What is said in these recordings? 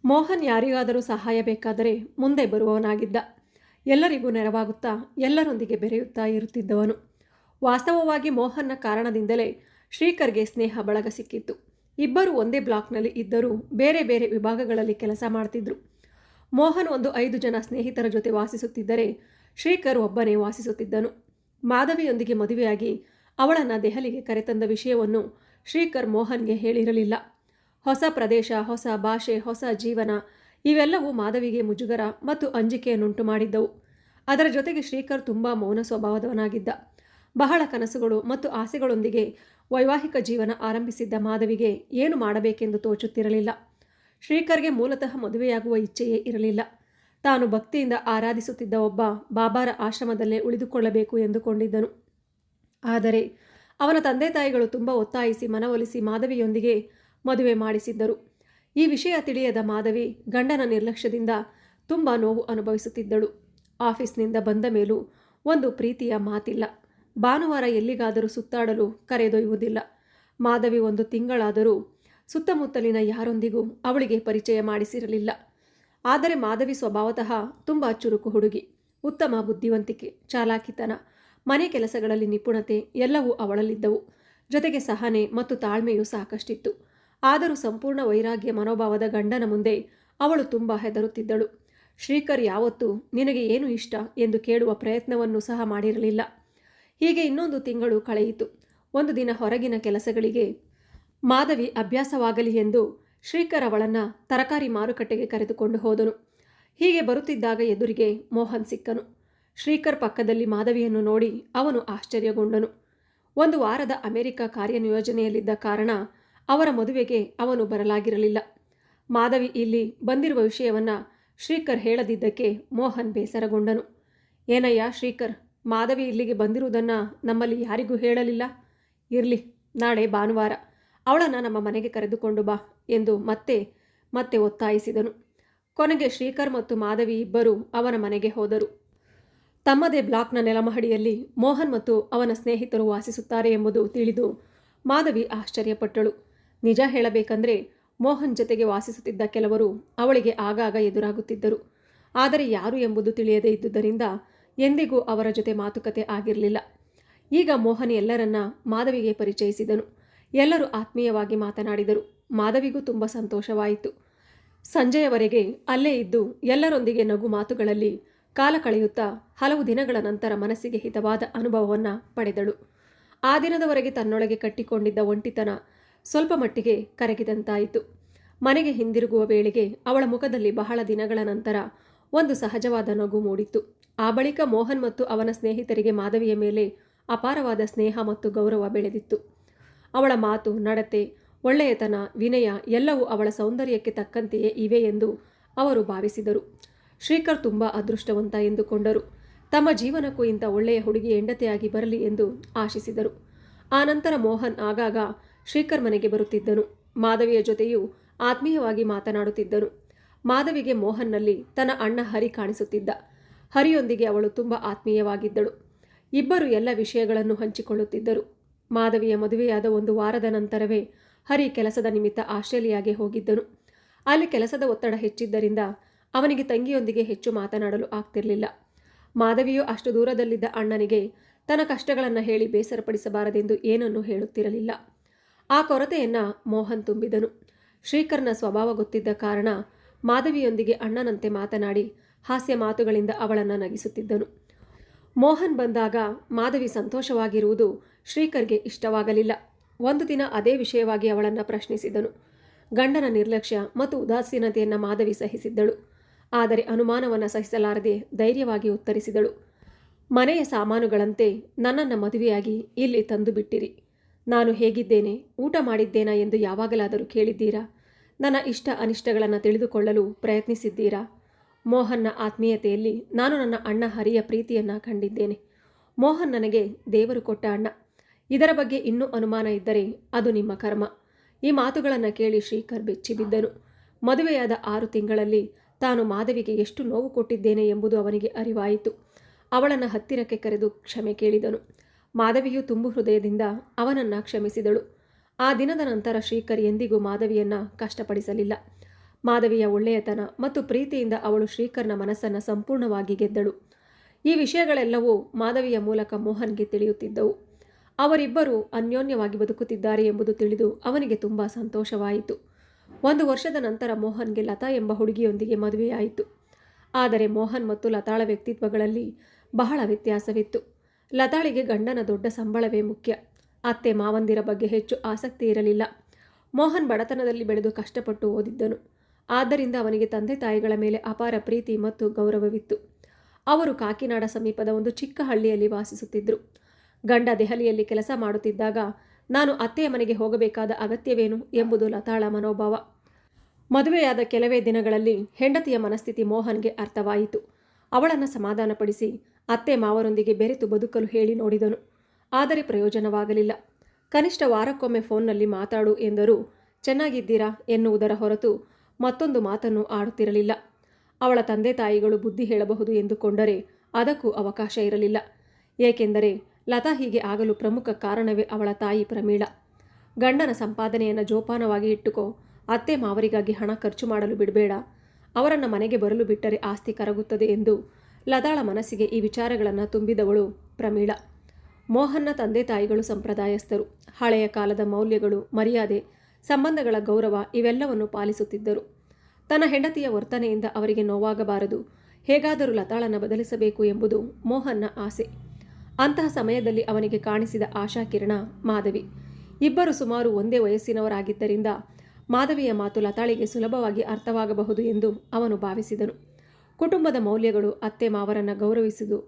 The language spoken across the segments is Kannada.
ಮೋಹನ್ ಯಾರಿಗಾದರೂ ಸಹಾಯ ಬೇಕಾದರೆ ಮುಂದೆ ಬರುವವನಾಗಿದ್ದ. ಎಲ್ಲರಿಗೂ ನೆರವಾಗುತ್ತಾ ಎಲ್ಲರೊಂದಿಗೆ ಬೆರೆಯುತ್ತಾ ಇರುತ್ತಿದ್ದವನು. ವಾಸ್ತವವಾಗಿ ಮೋಹನ್ನ ಕಾರಣದಿಂದಲೇ ಶ್ರೀಕರ್ಗೆ ಸ್ನೇಹ ಬಳಗ ಸಿಕ್ಕಿತ್ತು. ಇಬ್ಬರು ಒಂದೇ ಬ್ಲಾಕ್ನಲ್ಲಿ ಇದ್ದರೂ ಬೇರೆ ಬೇರೆ ವಿಭಾಗಗಳಲ್ಲಿ ಕೆಲಸ ಮಾಡ್ತಿದ್ರು. ಮೋಹನ್ ಒಂದು 5 ಜನ ಸ್ನೇಹಿತರ ಜೊತೆ ವಾಸಿಸುತ್ತಿದ್ದರೆ ಶ್ರೀಕರ್ ಒಬ್ಬನೇ ವಾಸಿಸುತ್ತಿದ್ದನು. ಮಾಧವಿಯೊಂದಿಗೆ ಮದುವೆಯಾಗಿ ಅವಳನ್ನು ದೆಹಲಿಗೆ ಕರೆತಂದ ವಿಷಯವನ್ನು ಶ್ರೀಕರ್ ಮೋಹನ್ಗೆ ಹೇಳಿರಲಿಲ್ಲ. ಹೊಸ ಪ್ರದೇಶ, ಹೊಸ ಭಾಷೆ, ಹೊಸ ಜೀವನ ಇವೆಲ್ಲವೂ ಮಾಧವಿಗೆ ಮುಜುಗರ ಮತ್ತು ಅಂಜಿಕೆಯನ್ನುಂಟು ಮಾಡಿದ್ದವು. ಅದರ ಜೊತೆಗೆ ಶ್ರೀಕರ್ ತುಂಬ ಮೌನ ಸ್ವಭಾವದವನಾಗಿದ್ದ. ಬಹಳ ಕನಸುಗಳು ಮತ್ತು ಆಸೆಗಳೊಂದಿಗೆ ವೈವಾಹಿಕ ಜೀವನ ಆರಂಭಿಸಿದ್ದ ಮಾಧವಿಗೆ ಏನು ಮಾಡಬೇಕೆಂದು ತೋಚುತ್ತಿರಲಿಲ್ಲ. ಶ್ರೀಕರ್ಗೆ ಮೂಲತಃ ಮದುವೆಯಾಗುವ ಇಚ್ಛೆಯೇ ಇರಲಿಲ್ಲ. ತಾನು ಭಕ್ತಿಯಿಂದ ಆರಾಧಿಸುತ್ತಿದ್ದ ಒಬ್ಬ ಬಾಬಾರ ಆಶ್ರಮದಲ್ಲೇ ಉಳಿದುಕೊಳ್ಳಬೇಕು ಎಂದುಕೊಂಡಿದ್ದನು. ಆದರೆ ಅವನ ತಂದೆ ತಾಯಿಗಳು ತುಂಬ ಒತ್ತಾಯಿಸಿ ಮನವೊಲಿಸಿ ಮಾಧವಿಯೊಂದಿಗೆ ಮದುವೆ ಮಾಡಿಸಿದ್ದರು. ಈ ವಿಷಯ ತಿಳಿಯದ ಮಾಧವಿ ಗಂಡನ ನಿರ್ಲಕ್ಷ್ಯದಿಂದ ತುಂಬ ನೋವು ಅನುಭವಿಸುತ್ತಿದ್ದಳು. ಆಫೀಸ್ನಿಂದ ಬಂದ ಮೇಲೂ ಒಂದು ಪ್ರೀತಿಯ ಮಾತಿಲ್ಲ. ಭಾನುವಾರ ಎಲ್ಲಿಗಾದರೂ ಸುತ್ತಾಡಲು ಕರೆದೊಯ್ಯುವುದಿಲ್ಲ. ಮಾಧವಿ 1 ತಿಂಗಳಾದರೂ ಸುತ್ತಮುತ್ತಲಿನ ಯಾರೊಂದಿಗೂ ಅವಳಿಗೆ ಪರಿಚಯ ಮಾಡಿಸಿರಲಿಲ್ಲ. ಆದರೆ ಮಾಧವಿ ಸ್ವಭಾವತಃ ತುಂಬ ಚುರುಕು ಹುಡುಗಿ. ಉತ್ತಮ ಬುದ್ಧಿವಂತಿಕೆ, ಚಾಲಾಕಿತನ, ಮನೆ ಕೆಲಸಗಳಲ್ಲಿ ನಿಪುಣತೆ ಎಲ್ಲವೂ ಅವಳಲ್ಲಿದ್ದವು. ಜೊತೆಗೆ ಸಹನೆ ಮತ್ತು ತಾಳ್ಮೆಯೂ ಸಾಕಷ್ಟಿತ್ತು. ಆದರೂ ಸಂಪೂರ್ಣ ವೈರಾಗ್ಯ ಮನೋಭಾವದ ಗಂಡನ ಮುಂದೆ ಅವಳು ತುಂಬ ಹೆದರುತ್ತಿದ್ದಳು. ಶ್ರೀಕರ್ ಯಾವತ್ತೂ ನಿನಗೆ ಏನು ಇಷ್ಟ ಎಂದು ಕೇಳುವ ಪ್ರಯತ್ನವನ್ನು ಸಹ ಮಾಡಿರಲಿಲ್ಲ. ಹೀಗೆ ಇನ್ನೊಂದು ತಿಂಗಳು ಕಳೆಯಿತು. ಒಂದು ದಿನ ಹೊರಗಿನ ಕೆಲಸಗಳಿಗೆ ಮಾಧವಿ ಅಭ್ಯಾಸವಾಗಲಿ ಎಂದು ಶ್ರೀಕರ್ ಅವಳನ್ನು ತರಕಾರಿ ಮಾರುಕಟ್ಟೆಗೆ ಕರೆದುಕೊಂಡು ಹೋದನು. ಹೀಗೆ ಬರುತ್ತಿದ್ದಾಗ ಎದುರಿಗೆ ಮೋಹನ್ ಸಿಕ್ಕನು. ಶ್ರೀಕರ್ ಪಕ್ಕದಲ್ಲಿ ಮಾಧವಿಯನ್ನು ನೋಡಿ ಅವನು ಆಶ್ಚರ್ಯಗೊಂಡನು. 1 ವಾರದ ಅಮೆರಿಕ ಕಾರ್ಯನಿಯೋಜನೆಯಲ್ಲಿದ್ದ ಕಾರಣ ಅವರ ಮದುವೆಗೆ ಅವನು ಬರಲಾಗಿರಲಿಲ್ಲ. ಮಾಧವಿ ಇಲ್ಲಿ ಬಂದಿರುವ ವಿಷಯವನ್ನು ಶ್ರೀಕರ್ ಹೇಳದಿದ್ದಕ್ಕೆ ಮೋಹನ್ ಬೇಸರಗೊಂಡನು. ಏನಯ್ಯ ಶ್ರೀಕರ್, ಮಾಧವಿ ಇಲ್ಲಿಗೆ ಬಂದಿರುವುದನ್ನು ನಮ್ಮಲ್ಲಿ ಯಾರಿಗೂ ಹೇಳಲಿಲ್ಲ? ಇರಲಿ, ನಾಳೆ ಭಾನುವಾರ, ಅವಳನ್ನು ನಮ್ಮ ಮನೆಗೆ ಕರೆದುಕೊಂಡು ಬಾ ಎಂದು ಮತ್ತೆ ಒತ್ತಾಯಿಸಿದನು. ಕೊನೆಗೆ ಶ್ರೀಕರ್ ಮತ್ತು ಮಾಧವಿ ಇಬ್ಬರು ಅವನ ಮನೆಗೆ ಹೋದರು. ತಮ್ಮದೇ ಬ್ಲಾಕ್ನ ನೆಲಮಹಡಿಯಲ್ಲಿ ಮೋಹನ್ ಮತ್ತು ಅವನ ಸ್ನೇಹಿತರು ವಾಸಿಸುತ್ತಾರೆ ಎಂಬುದು ತಿಳಿದು ಮಾಧವಿ ಆಶ್ಚರ್ಯಪಟ್ಟಳು. ನಿಜ ಹೇಳಬೇಕಂದ್ರೆ ಮೋಹನ್ ಜೊತೆಗೆ ವಾಸಿಸುತ್ತಿದ್ದ ಕೆಲವರು ಅವಳಿಗೆ ಆಗಾಗ ಎದುರಾಗುತ್ತಿದ್ದರು. ಆದರೆ ಯಾರು ಎಂಬುದು ತಿಳಿಯದೇ ಇದ್ದುದರಿಂದ ಎಂದಿಗೂ ಅವರ ಜೊತೆ ಮಾತುಕತೆ ಆಗಿರಲಿಲ್ಲ. ಈಗ ಮೋಹನ್ ಎಲ್ಲರನ್ನ ಮಾಧವಿಗೆ ಪರಿಚಯಿಸಿದನು. ಎಲ್ಲರೂ ಆತ್ಮೀಯವಾಗಿ ಮಾತನಾಡಿದರು. ಮಾಧವಿಗೂ ತುಂಬ ಸಂತೋಷವಾಯಿತು. ಸಂಜೆಯವರೆಗೆ ಅಲ್ಲೇ ಇದ್ದು ಎಲ್ಲರೊಂದಿಗೆ ನಗು ಮಾತುಗಳಲ್ಲಿ ಕಾಲ ಕಳೆಯುತ್ತಾ ಹಲವು ದಿನಗಳ ನಂತರ ಮನಸ್ಸಿಗೆ ಹಿತವಾದ ಅನುಭವವನ್ನು ಪಡೆದಳು. ಆ ದಿನದವರೆಗೆ ತನ್ನೊಳಗೆ ಕಟ್ಟಿಕೊಂಡಿದ್ದ ಒಂಟಿತನ ಸ್ವಲ್ಪ ಮಟ್ಟಿಗೆ ಕರಗಿದಂತಾಯಿತು. ಮನೆಗೆ ಹಿಂದಿರುಗುವ ವೇಳೆಗೆ ಅವಳ ಮುಖದಲ್ಲಿ ಬಹಳ ದಿನಗಳ ನಂತರ ಒಂದು ಸಹಜವಾದ ನಗು ಮೂಡಿತ್ತು. ಆ ಬಳಿಕ ಮೋಹನ್ ಮತ್ತು ಅವನ ಸ್ನೇಹಿತರಿಗೆ ಮಾಧವಿಯ ಮೇಲೆ ಅಪಾರವಾದ ಸ್ನೇಹ ಮತ್ತು ಗೌರವ ಬೆಳೆದಿತ್ತು. ಅವಳ ಮಾತು, ನಡತೆ, ಒಳ್ಳೆಯತನ, ವಿನಯ ಎಲ್ಲವೂ ಅವಳ ಸೌಂದರ್ಯಕ್ಕೆ ತಕ್ಕಂತೆಯೇ ಇವೆ ಎಂದು ಅವರು ಭಾವಿಸಿದರು. ಶ್ರೀಕರ್ ತುಂಬ ಅದೃಷ್ಟವಂತ ಎಂದುಕೊಂಡರು. ತಮ್ಮ ಜೀವನಕ್ಕೂ ಇಂಥ ಒಳ್ಳೆಯ ಹುಡುಗಿ ಹೆಂಡತಿಯಾಗಿ ಬರಲಿ ಎಂದು ಆಶಿಸಿದರು. ಆನಂತರ ಮೋಹನ್ ಆಗಾಗ ಶ್ರೀಕರ್ ಮನೆಗೆ ಬರುತ್ತಿದ್ದನು. ಮಾಧವಿಯ ಜೊತೆಯೂ ಆತ್ಮೀಯವಾಗಿ ಮಾತನಾಡುತ್ತಿದ್ದನು. ಮಾಧವಿಗೆ ಮೋಹನ್ನಲ್ಲಿ ತನ್ನ ಅಣ್ಣ ಹರಿ ಕಾಣಿಸುತ್ತಿದ್ದ. ಹರಿಯೊಂದಿಗೆ ಅವಳು ತುಂಬ ಆತ್ಮೀಯವಾಗಿದ್ದಳು. ಇಬ್ಬರು ಎಲ್ಲ ವಿಷಯಗಳನ್ನು ಹಂಚಿಕೊಳ್ಳುತ್ತಿದ್ದರು. ಮಾಧವಿಯ ಮದುವೆಯಾದ 1 ವಾರದ ನಂತರವೇ ಹರಿ ಕೆಲಸದ ನಿಮಿತ್ತ ಆಸ್ಟ್ರೇಲಿಯಾಗೆ ಹೋಗಿದ್ದನು. ಅಲ್ಲಿ ಕೆಲಸದ ಒತ್ತಡ ಹೆಚ್ಚಿದ್ದರಿಂದ ಅವನಿಗೆ ತಂಗಿಯೊಂದಿಗೆ ಹೆಚ್ಚು ಮಾತನಾಡಲು ಆಗ್ತಿರಲಿಲ್ಲ. ಮಾಧವಿಯು ಅಷ್ಟು ದೂರದಲ್ಲಿದ್ದ ಅಣ್ಣನಿಗೆ ತನ್ನ ಕಷ್ಟಗಳನ್ನು ಹೇಳಿ ಬೇಸರಪಡಿಸಬಾರದೆಂದು ಏನನ್ನೂ ಹೇಳುತ್ತಿರಲಿಲ್ಲ. ಆ ಕೊರತೆಯನ್ನು ಮೋಹನ್ ತುಂಬಿದನು. ಶ್ರೀಕರ್ನ ಸ್ವಭಾವ ಗೊತ್ತಿದ್ದ ಕಾರಣ ಮಾಧವಿಯೊಂದಿಗೆ ಅಣ್ಣನಂತೆ ಮಾತನಾಡಿ ಹಾಸ್ಯ ಮಾತುಗಳಿಂದ ಅವಳನ್ನು ನಗಿಸುತ್ತಿದ್ದನು. ಮೋಹನ್ ಬಂದಾಗ ಮಾಧವಿ ಸಂತೋಷವಾಗಿರುವುದು ಶ್ರೀಕರ್ಗೆ ಇಷ್ಟವಾಗಲಿಲ್ಲ. ಒಂದು ದಿನ ಅದೇ ವಿಷಯವಾಗಿ ಅವಳನ್ನು ಪ್ರಶ್ನಿಸಿದನು. ಗಂಡನ ನಿರ್ಲಕ್ಷ್ಯ ಮತ್ತು ಉದಾಸೀನತೆಯನ್ನು ಮಾಧವಿ ಸಹಿಸಿದ್ದಳು. ಆದರೆ ಅನುಮಾನವನ್ನು ಸಹಿಸಲಾರದೆ ಧೈರ್ಯವಾಗಿ ಉತ್ತರಿಸಿದಳು. ಮನೆಯ ಸಾಮಾನುಗಳಂತೆ ನನ್ನನ್ನು ಮದುವೆಯಾಗಿ ಇಲ್ಲಿ ತಂದು ಬಿಟ್ಟಿರಿ. ನಾನು ಹೇಗಿದ್ದೇನೆ, ಊಟ ಮಾಡಿದ್ದೇನಾ ಎಂದು ಯಾವಾಗಲಾದರೂ ಕೇಳಿದ್ದೀರಾ? ನನ್ನ ಇಷ್ಟ ಅನಿಷ್ಟಗಳನ್ನು ತಿಳಿದುಕೊಳ್ಳಲು ಪ್ರಯತ್ನಿಸಿದ್ದೀರಾ? ಮೋಹನ್ನ ಆತ್ಮೀಯತೆಯಲ್ಲಿ ನಾನು ನನ್ನ ಅಣ್ಣ ಹರಿಯ ಪ್ರೀತಿಯನ್ನು ಕಂಡಿದ್ದೇನೆ. ಮೋಹನ್ ನನಗೆ ದೇವರು ಕೊಟ್ಟ ಅಣ್ಣ. ಇದರ ಬಗ್ಗೆ ಇನ್ನೂ ಅನುಮಾನ ಇದ್ದರೆ ಅದು ನಿಮ್ಮ ಕರ್ಮ. ಈ ಮಾತುಗಳನ್ನು ಕೇಳಿ ಶ್ರೀಕರ್ ಬೆಚ್ಚಿಬಿದ್ದನು. ಮದುವೆಯಾದ 6 ತಿಂಗಳಲ್ಲಿ ತಾನು ಮಾಧವಿಗೆ ಎಷ್ಟು ನೋವು ಕೊಟ್ಟಿದ್ದೇನೆ ಎಂಬುದು ಅವನಿಗೆ ಅರಿವಾಯಿತು. ಅವಳನ್ನು ಹತ್ತಿರಕ್ಕೆ ಕರೆದು ಕ್ಷಮೆ ಕೇಳಿದನು. ಮಾಧವಿಯು ತುಂಬು ಹೃದಯದಿಂದ ಅವನನ್ನು ಕ್ಷಮಿಸಿದಳು. ಆ ದಿನದ ನಂತರ ಶ್ರೀಕರ್ ಎಂದಿಗೂ ಮಾಧವಿಯನ್ನು ಕಷ್ಟಪಡಿಸಲಿಲ್ಲ. ಮಾಧವಿಯ ಒಳ್ಳೆಯತನ ಮತ್ತು ಪ್ರೀತಿಯಿಂದ ಅವಳು ಶ್ರೀಕರ್ನ ಮನಸ್ಸನ್ನು ಸಂಪೂರ್ಣವಾಗಿ ಗೆದ್ದಳು. ಈ ವಿಷಯಗಳೆಲ್ಲವೂ ಮಾಧವಿಯ ಮೂಲಕ ಮೋಹನ್ಗೆ ತಿಳಿಯುತ್ತಿದ್ದವು. ಅವರಿಬ್ಬರು ಅನ್ಯೋನ್ಯವಾಗಿ ಬದುಕುತ್ತಿದ್ದಾರೆ ಎಂಬುದು ತಿಳಿದು ಅವನಿಗೆ ತುಂಬ ಸಂತೋಷವಾಯಿತು. 1 ವರ್ಷದ ನಂತರ ಮೋಹನ್ಗೆ ಲತಾ ಎಂಬ ಹುಡುಗಿಯೊಂದಿಗೆ ಮದುವೆಯಾಯಿತು. ಆದರೆ ಮೋಹನ್ ಮತ್ತು ಲತಾಳ ವ್ಯಕ್ತಿತ್ವಗಳಲ್ಲಿ ಬಹಳ ವ್ಯತ್ಯಾಸವಿತ್ತು. ಲತಾಳಿಗೆ ಗಂಡನ ದೊಡ್ಡ ಸಂಬಳವೇ ಮುಖ್ಯ. ಅತ್ತೆ ಮಾವಂದಿರ ಬಗ್ಗೆ ಹೆಚ್ಚು ಆಸಕ್ತಿ ಇರಲಿಲ್ಲ. ಮೋಹನ್ ಬಡತನದಲ್ಲಿ ಬೆಳೆದು ಕಷ್ಟಪಟ್ಟು ಓದಿದ್ದನು. ಆದ್ದರಿಂದ ಅವನಿಗೆ ತಂದೆ ತಾಯಿಗಳ ಮೇಲೆ ಅಪಾರ ಪ್ರೀತಿ ಮತ್ತು ಗೌರವವಿತ್ತು. ಅವರು ಕಾಕಿನಾಡ ಸಮೀಪದ ಒಂದು ಚಿಕ್ಕ ಹಳ್ಳಿಯಲ್ಲಿ ವಾಸಿಸುತ್ತಿದ್ದರು. ಗಂಡ ದೆಹಲಿಯಲ್ಲಿ ಕೆಲಸ ಮಾಡುತ್ತಿದ್ದಾಗ ನಾನು ಅತ್ತೆಯ ಮನೆಗೆ ಹೋಗಬೇಕಾದ ಅಗತ್ಯವೇನು ಎಂಬುದು ಲತಾಳ ಮನೋಭಾವ. ಮದುವೆಯಾದ ಕೆಲವೇ ದಿನಗಳಲ್ಲಿ ಹೆಂಡತಿಯ ಮನಸ್ಥಿತಿ ಮೋಹನ್ಗೆ ಅರ್ಥವಾಯಿತು. ಅವಳನ್ನು ಸಮಾಧಾನಪಡಿಸಿ ಅತ್ತೆ ಮಾವರೊಂದಿಗೆ ಬೆರೆತು ಬದುಕಲು ಹೇಳಿ ನೋಡಿದನು. ಆದರೆ ಪ್ರಯೋಜನವಾಗಲಿಲ್ಲ. ಕನಿಷ್ಠ ವಾರಕ್ಕೊಮ್ಮೆ ಫೋನ್ನಲ್ಲಿ ಮಾತಾಡು ಎಂದರೂ ಚೆನ್ನಾಗಿದ್ದೀರಾ ಎನ್ನುವುದರ ಹೊರತು ಮತ್ತೊಂದು ಮಾತನ್ನು ಆಡುತ್ತಿರಲಿಲ್ಲ. ಅವಳ ತಂದೆ ತಾಯಿಗಳು ಬುದ್ಧಿ ಹೇಳಬಹುದು ಎಂದುಕೊಂಡರೆ ಅದಕ್ಕೂ ಅವಕಾಶ ಇರಲಿಲ್ಲ. ಏಕೆಂದರೆ ಲತಾ ಹೀಗೆ ಆಗಲು ಪ್ರಮುಖ ಕಾರಣವೇ ಅವಳ ತಾಯಿ ಪ್ರಮೀಳ. ಗಂಡನ ಸಂಪಾದನೆಯನ್ನು ಜೋಪಾನವಾಗಿ ಇಟ್ಟುಕೋ, ಅತ್ತೆ ಮಾವರಿಗಾಗಿ ಹಣ ಖರ್ಚು ಮಾಡಲು ಬಿಡಬೇಡ, ಅವರನ್ನು ಮನೆಗೆ ಬರಲು ಬಿಟ್ಟರೆ ಆಸ್ತಿ ಕರಗುತ್ತದೆ ಎಂದು ಲತಾಳ ಮನಸ್ಸಿಗೆ ಈ ವಿಚಾರಗಳನ್ನು ತುಂಬಿದವಳು ಪ್ರಮೀಳ. ಮೋಹನ್ನ ತಂದೆ ತಾಯಿಗಳು ಸಂಪ್ರದಾಯಸ್ಥರು. ಹಳೆಯ ಕಾಲದ ಮೌಲ್ಯಗಳು, ಮರ್ಯಾದೆ, ಸಂಬಂಧಗಳ ಗೌರವ ಇವೆಲ್ಲವನ್ನು ಪಾಲಿಸುತ್ತಿದ್ದರು. ತನ್ನ ಹೆಂಡತಿಯ ವರ್ತನೆಯಿಂದ ಅವರಿಗೆ ನೋವಾಗಬಾರದು, ಹೇಗಾದರೂ ಲತಾಳನ್ನು ಬದಲಿಸಬೇಕು ಎಂಬುದು ಮೋಹನ್ನ ಆಸೆ. ಅಂತಹ ಸಮಯದಲ್ಲಿ ಅವನಿಗೆ ಕಾಣಿಸಿದ ಆಶಾಕಿರಣ ಮಾಧವಿ. ಇಬ್ಬರು ಸುಮಾರು ಒಂದೇ ವಯಸ್ಸಿನವರಾಗಿದ್ದರಿಂದ ಮಾಧವಿಯ ಮಾತು ಲತಾಳಿಗೆ ಸುಲಭವಾಗಿ ಅರ್ಥವಾಗಬಹುದು ಎಂದು ಅವನು ಭಾವಿಸಿದನು. ಕುಟುಂಬದ ಮೌಲ್ಯಗಳು, ಅತ್ತೆ ಮಾವರನ್ನು ಗೌರವಿಸುವುದು,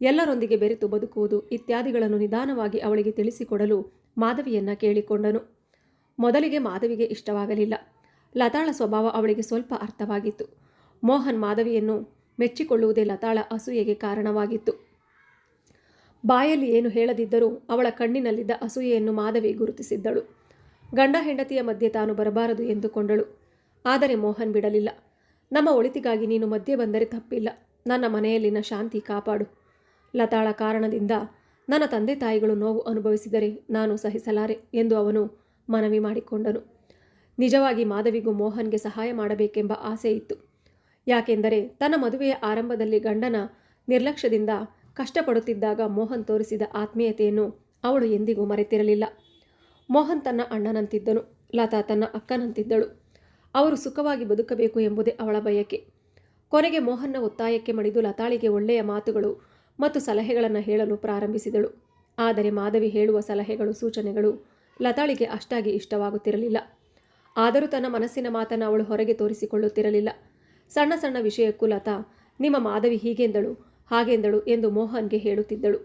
ಎಲ್ಲರೊಂದಿಗೆ ಬೆರೆತು ಬದುಕುವುದು ಇತ್ಯಾದಿಗಳನ್ನು ನಿಧಾನವಾಗಿ ಅವಳಿಗೆ ತಿಳಿಸಿಕೊಡಲು ಮಾಧವಿಯನ್ನು ಕೇಳಿಕೊಂಡನು. ಮೊದಲಿಗೆ ಮಾಧವಿಗೆ ಇಷ್ಟವಾಗಲಿಲ್ಲ. ಲತಾಳ ಸ್ವಭಾವ ಅವಳಿಗೆ ಸ್ವಲ್ಪ ಅರ್ಥವಾಗಿತ್ತು. ಮೋಹನ್ ಮಾಧವಿಯನ್ನು ಮೆಚ್ಚಿಕೊಳ್ಳುವುದೇ ಲತಾಳ ಅಸೂಯೆಗೆ ಕಾರಣವಾಗಿತ್ತು. ಬಾಯಲ್ಲಿ ಏನು ಹೇಳದಿದ್ದರೂ ಅವಳ ಕಣ್ಣಿನಲ್ಲಿದ್ದ ಅಸೂಯೆಯನ್ನು ಮಾಧವಿ ಗುರುತಿಸಿದ್ದಳು. ಗಂಡ ಹೆಂಡತಿಯ ಮಧ್ಯೆ ತಾನು ಬರಬಾರದು ಎಂದುಕೊಂಡಳು. ಆದರೆ ಮೋಹನ್ ಬಿಡಲಿಲ್ಲ. ನಮ್ಮ ಒಳಿತಿಗಾಗಿ ನೀನು ಮಧ್ಯೆ ಬಂದರೆ ತಪ್ಪಿಲ್ಲ, ನನ್ನ ಮನೆಯಲ್ಲಿನ ಶಾಂತಿ ಕಾಪಾಡು. ಲತಾಳ ಕಾರಣದಿಂದ ನನ್ನ ತಂದೆ ತಾಯಿಗಳು ನೋವು ಅನುಭವಿಸಿದರೆ ನಾನು ಸಹಿಸಲಾರೆ ಎಂದು ಅವನು ಮನವಿ ಮಾಡಿಕೊಂಡನು. ನಿಜವಾಗಿ ಮಾಧವಿಗೂ ಮೋಹನ್ಗೆ ಸಹಾಯ ಮಾಡಬೇಕೆಂಬ ಆಸೆ ಇತ್ತು. ಯಾಕೆಂದರೆ ತನ್ನ ಮದುವೆಯ ಆರಂಭದಲ್ಲಿ ಗಂಡನ ನಿರ್ಲಕ್ಷ್ಯದಿಂದ ಕಷ್ಟಪಡುತ್ತಿದ್ದಾಗ ಮೋಹನ್ ತೋರಿಸಿದ ಆತ್ಮೀಯತೆಯನ್ನು ಅವಳು ಎಂದಿಗೂ ಮರೆತಿರಲಿಲ್ಲ. ಮೋಹನ್ ತನ್ನ ಅಣ್ಣನಂತಿದ್ದನು, ಲತಾ ತನ್ನ ಅಕ್ಕನಂತಿದ್ದಳು. ಅವರು ಸುಖವಾಗಿ ಬದುಕಬೇಕು ಎಂಬುದೇ ಅವಳ ಬಯಕೆ. ಕೊನೆಗೆ ಮೋಹನ್ನ ಒತ್ತಾಯಕ್ಕೆ ಮಣಿದು ಲತಾಳಿಗೆ ಒಳ್ಳೆಯ ಮಾತುಗಳು ಮತ್ತು ಸಲಹೆಗಳನ್ನು ಹೇಳಲು ಪ್ರಾರಂಭಿಸಿದಳು. ಆದರೆ ಮಾಧವಿ ಹೇಳುವ ಸಲಹೆಗಳು, ಸೂಚನೆಗಳು ಲತಾಳಿಗೆ ಅಷ್ಟಾಗಿ ಇಷ್ಟವಾಗುತ್ತಿರಲಿಲ್ಲ. ಆದರೂ ತನ್ನ ಮನಸ್ಸಿನ ಮಾತನ್ನು ಅವಳು ಹೊರಗೆ ತೋರಿಸಿಕೊಳ್ಳುತ್ತಿರಲಿಲ್ಲ. ಸಣ್ಣ ಸಣ್ಣ ವಿಷಯಕ್ಕೂ ಲತಾ ನಿಮ್ಮ ಮಾಧವಿ ಹೀಗೆಂದಳು ಹಾಗೆಂದಳು ಎಂದು ಮೋಹನ್ಗೆ ಹೇಳುತ್ತಿದ್ದಳು.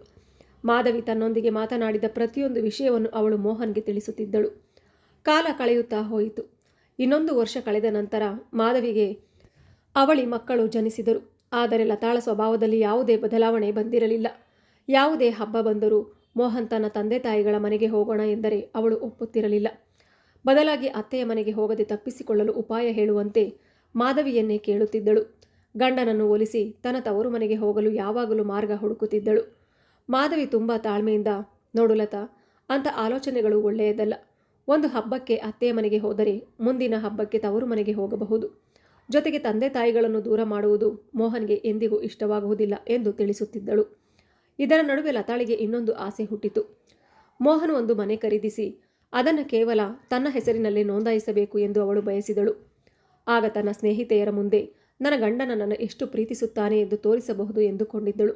ಮಾಧವಿ ತನ್ನೊಂದಿಗೆ ಮಾತನಾಡಿದ ಪ್ರತಿಯೊಂದು ವಿಷಯವನ್ನು ಅವಳು ಮೋಹನ್ಗೆ ತಿಳಿಸುತ್ತಿದ್ದಳು. ಕಾಲ ಕಳೆಯುತ್ತಾ ಹೋಯಿತು. 1 ವರ್ಷ ಕಳೆದ ನಂತರ ಮಾಧವಿಗೆ ಅವಳಿ ಮಕ್ಕಳು ಜನಿಸಿದರು. ಆದರೆ ಲತಾಳ ಸ್ವಭಾವದಲ್ಲಿ ಯಾವುದೇ ಬದಲಾವಣೆ ಬಂದಿರಲಿಲ್ಲ. ಯಾವುದೇ ಹಬ್ಬ ಬಂದರೂ ಮೋಹನ್ ತನ್ನ ತಂದೆ ತಾಯಿಗಳ ಮನೆಗೆ ಹೋಗೋಣ ಎಂದರೆ ಅವಳು ಒಪ್ಪುತ್ತಿರಲಿಲ್ಲ. ಬದಲಾಗಿ ಅತ್ತೆಯ ಮನೆಗೆ ಹೋಗದೆ ತಪ್ಪಿಸಿಕೊಳ್ಳಲು ಉಪಾಯ ಹೇಳುವಂತೆ ಮಾಧವಿಯನ್ನೇ ಕೇಳುತ್ತಿದ್ದಳು. ಗಂಡನನ್ನು ಒಲಿಸಿ ತನ್ನ ತವರು ಮನೆಗೆ ಹೋಗಲು ಯಾವಾಗಲೂ ಮಾರ್ಗ ಹುಡುಕುತ್ತಿದ್ದಳು. ಮಾಧವಿ ತುಂಬ ತಾಳ್ಮೆಯಿಂದ, ನೋಡು ಲತಾ, ಅಂಥ ಆಲೋಚನೆಗಳು ಒಳ್ಳೆಯದಲ್ಲ. ಒಂದು ಹಬ್ಬಕ್ಕೆ ಅತ್ತೆಯ ಮನೆಗೆ ಹೋದರೆ ಮುಂದಿನ ಹಬ್ಬಕ್ಕೆ ತವರು ಮನೆಗೆ ಹೋಗಬಹುದು. ಜೊತೆಗೆ ತಂದೆ ತಾಯಿಗಳನ್ನು ದೂರ ಮಾಡುವುದು ಮೋಹನ್ಗೆ ಎಂದಿಗೂ ಇಷ್ಟವಾಗುವುದಿಲ್ಲ ಎಂದು ತಿಳಿಸುತ್ತಿದ್ದಳು. ಇದರ ನಡುವೆ ಲತಾಳಿಗೆ ಇನ್ನೊಂದು ಆಸೆ ಹುಟ್ಟಿತು. ಮೋಹನ್ ಒಂದು ಮನೆ ಖರೀದಿಸಿ ಅದನ್ನು ಕೇವಲ ತನ್ನ ಹೆಸರಿನಲ್ಲೇ ನೋಂದಾಯಿಸಬೇಕು ಎಂದು ಅವಳು ಬಯಸಿದಳು. ಆಗ ತನ್ನ ಸ್ನೇಹಿತೆಯರ ಮುಂದೆ ನನ್ನ ಗಂಡ ನನ್ನನ್ನು ಎಷ್ಟು ಪ್ರೀತಿಸುತ್ತಾನೆ ಎಂದು ತೋರಿಸಬಹುದು ಎಂದುಕೊಂಡಿದ್ದಳು.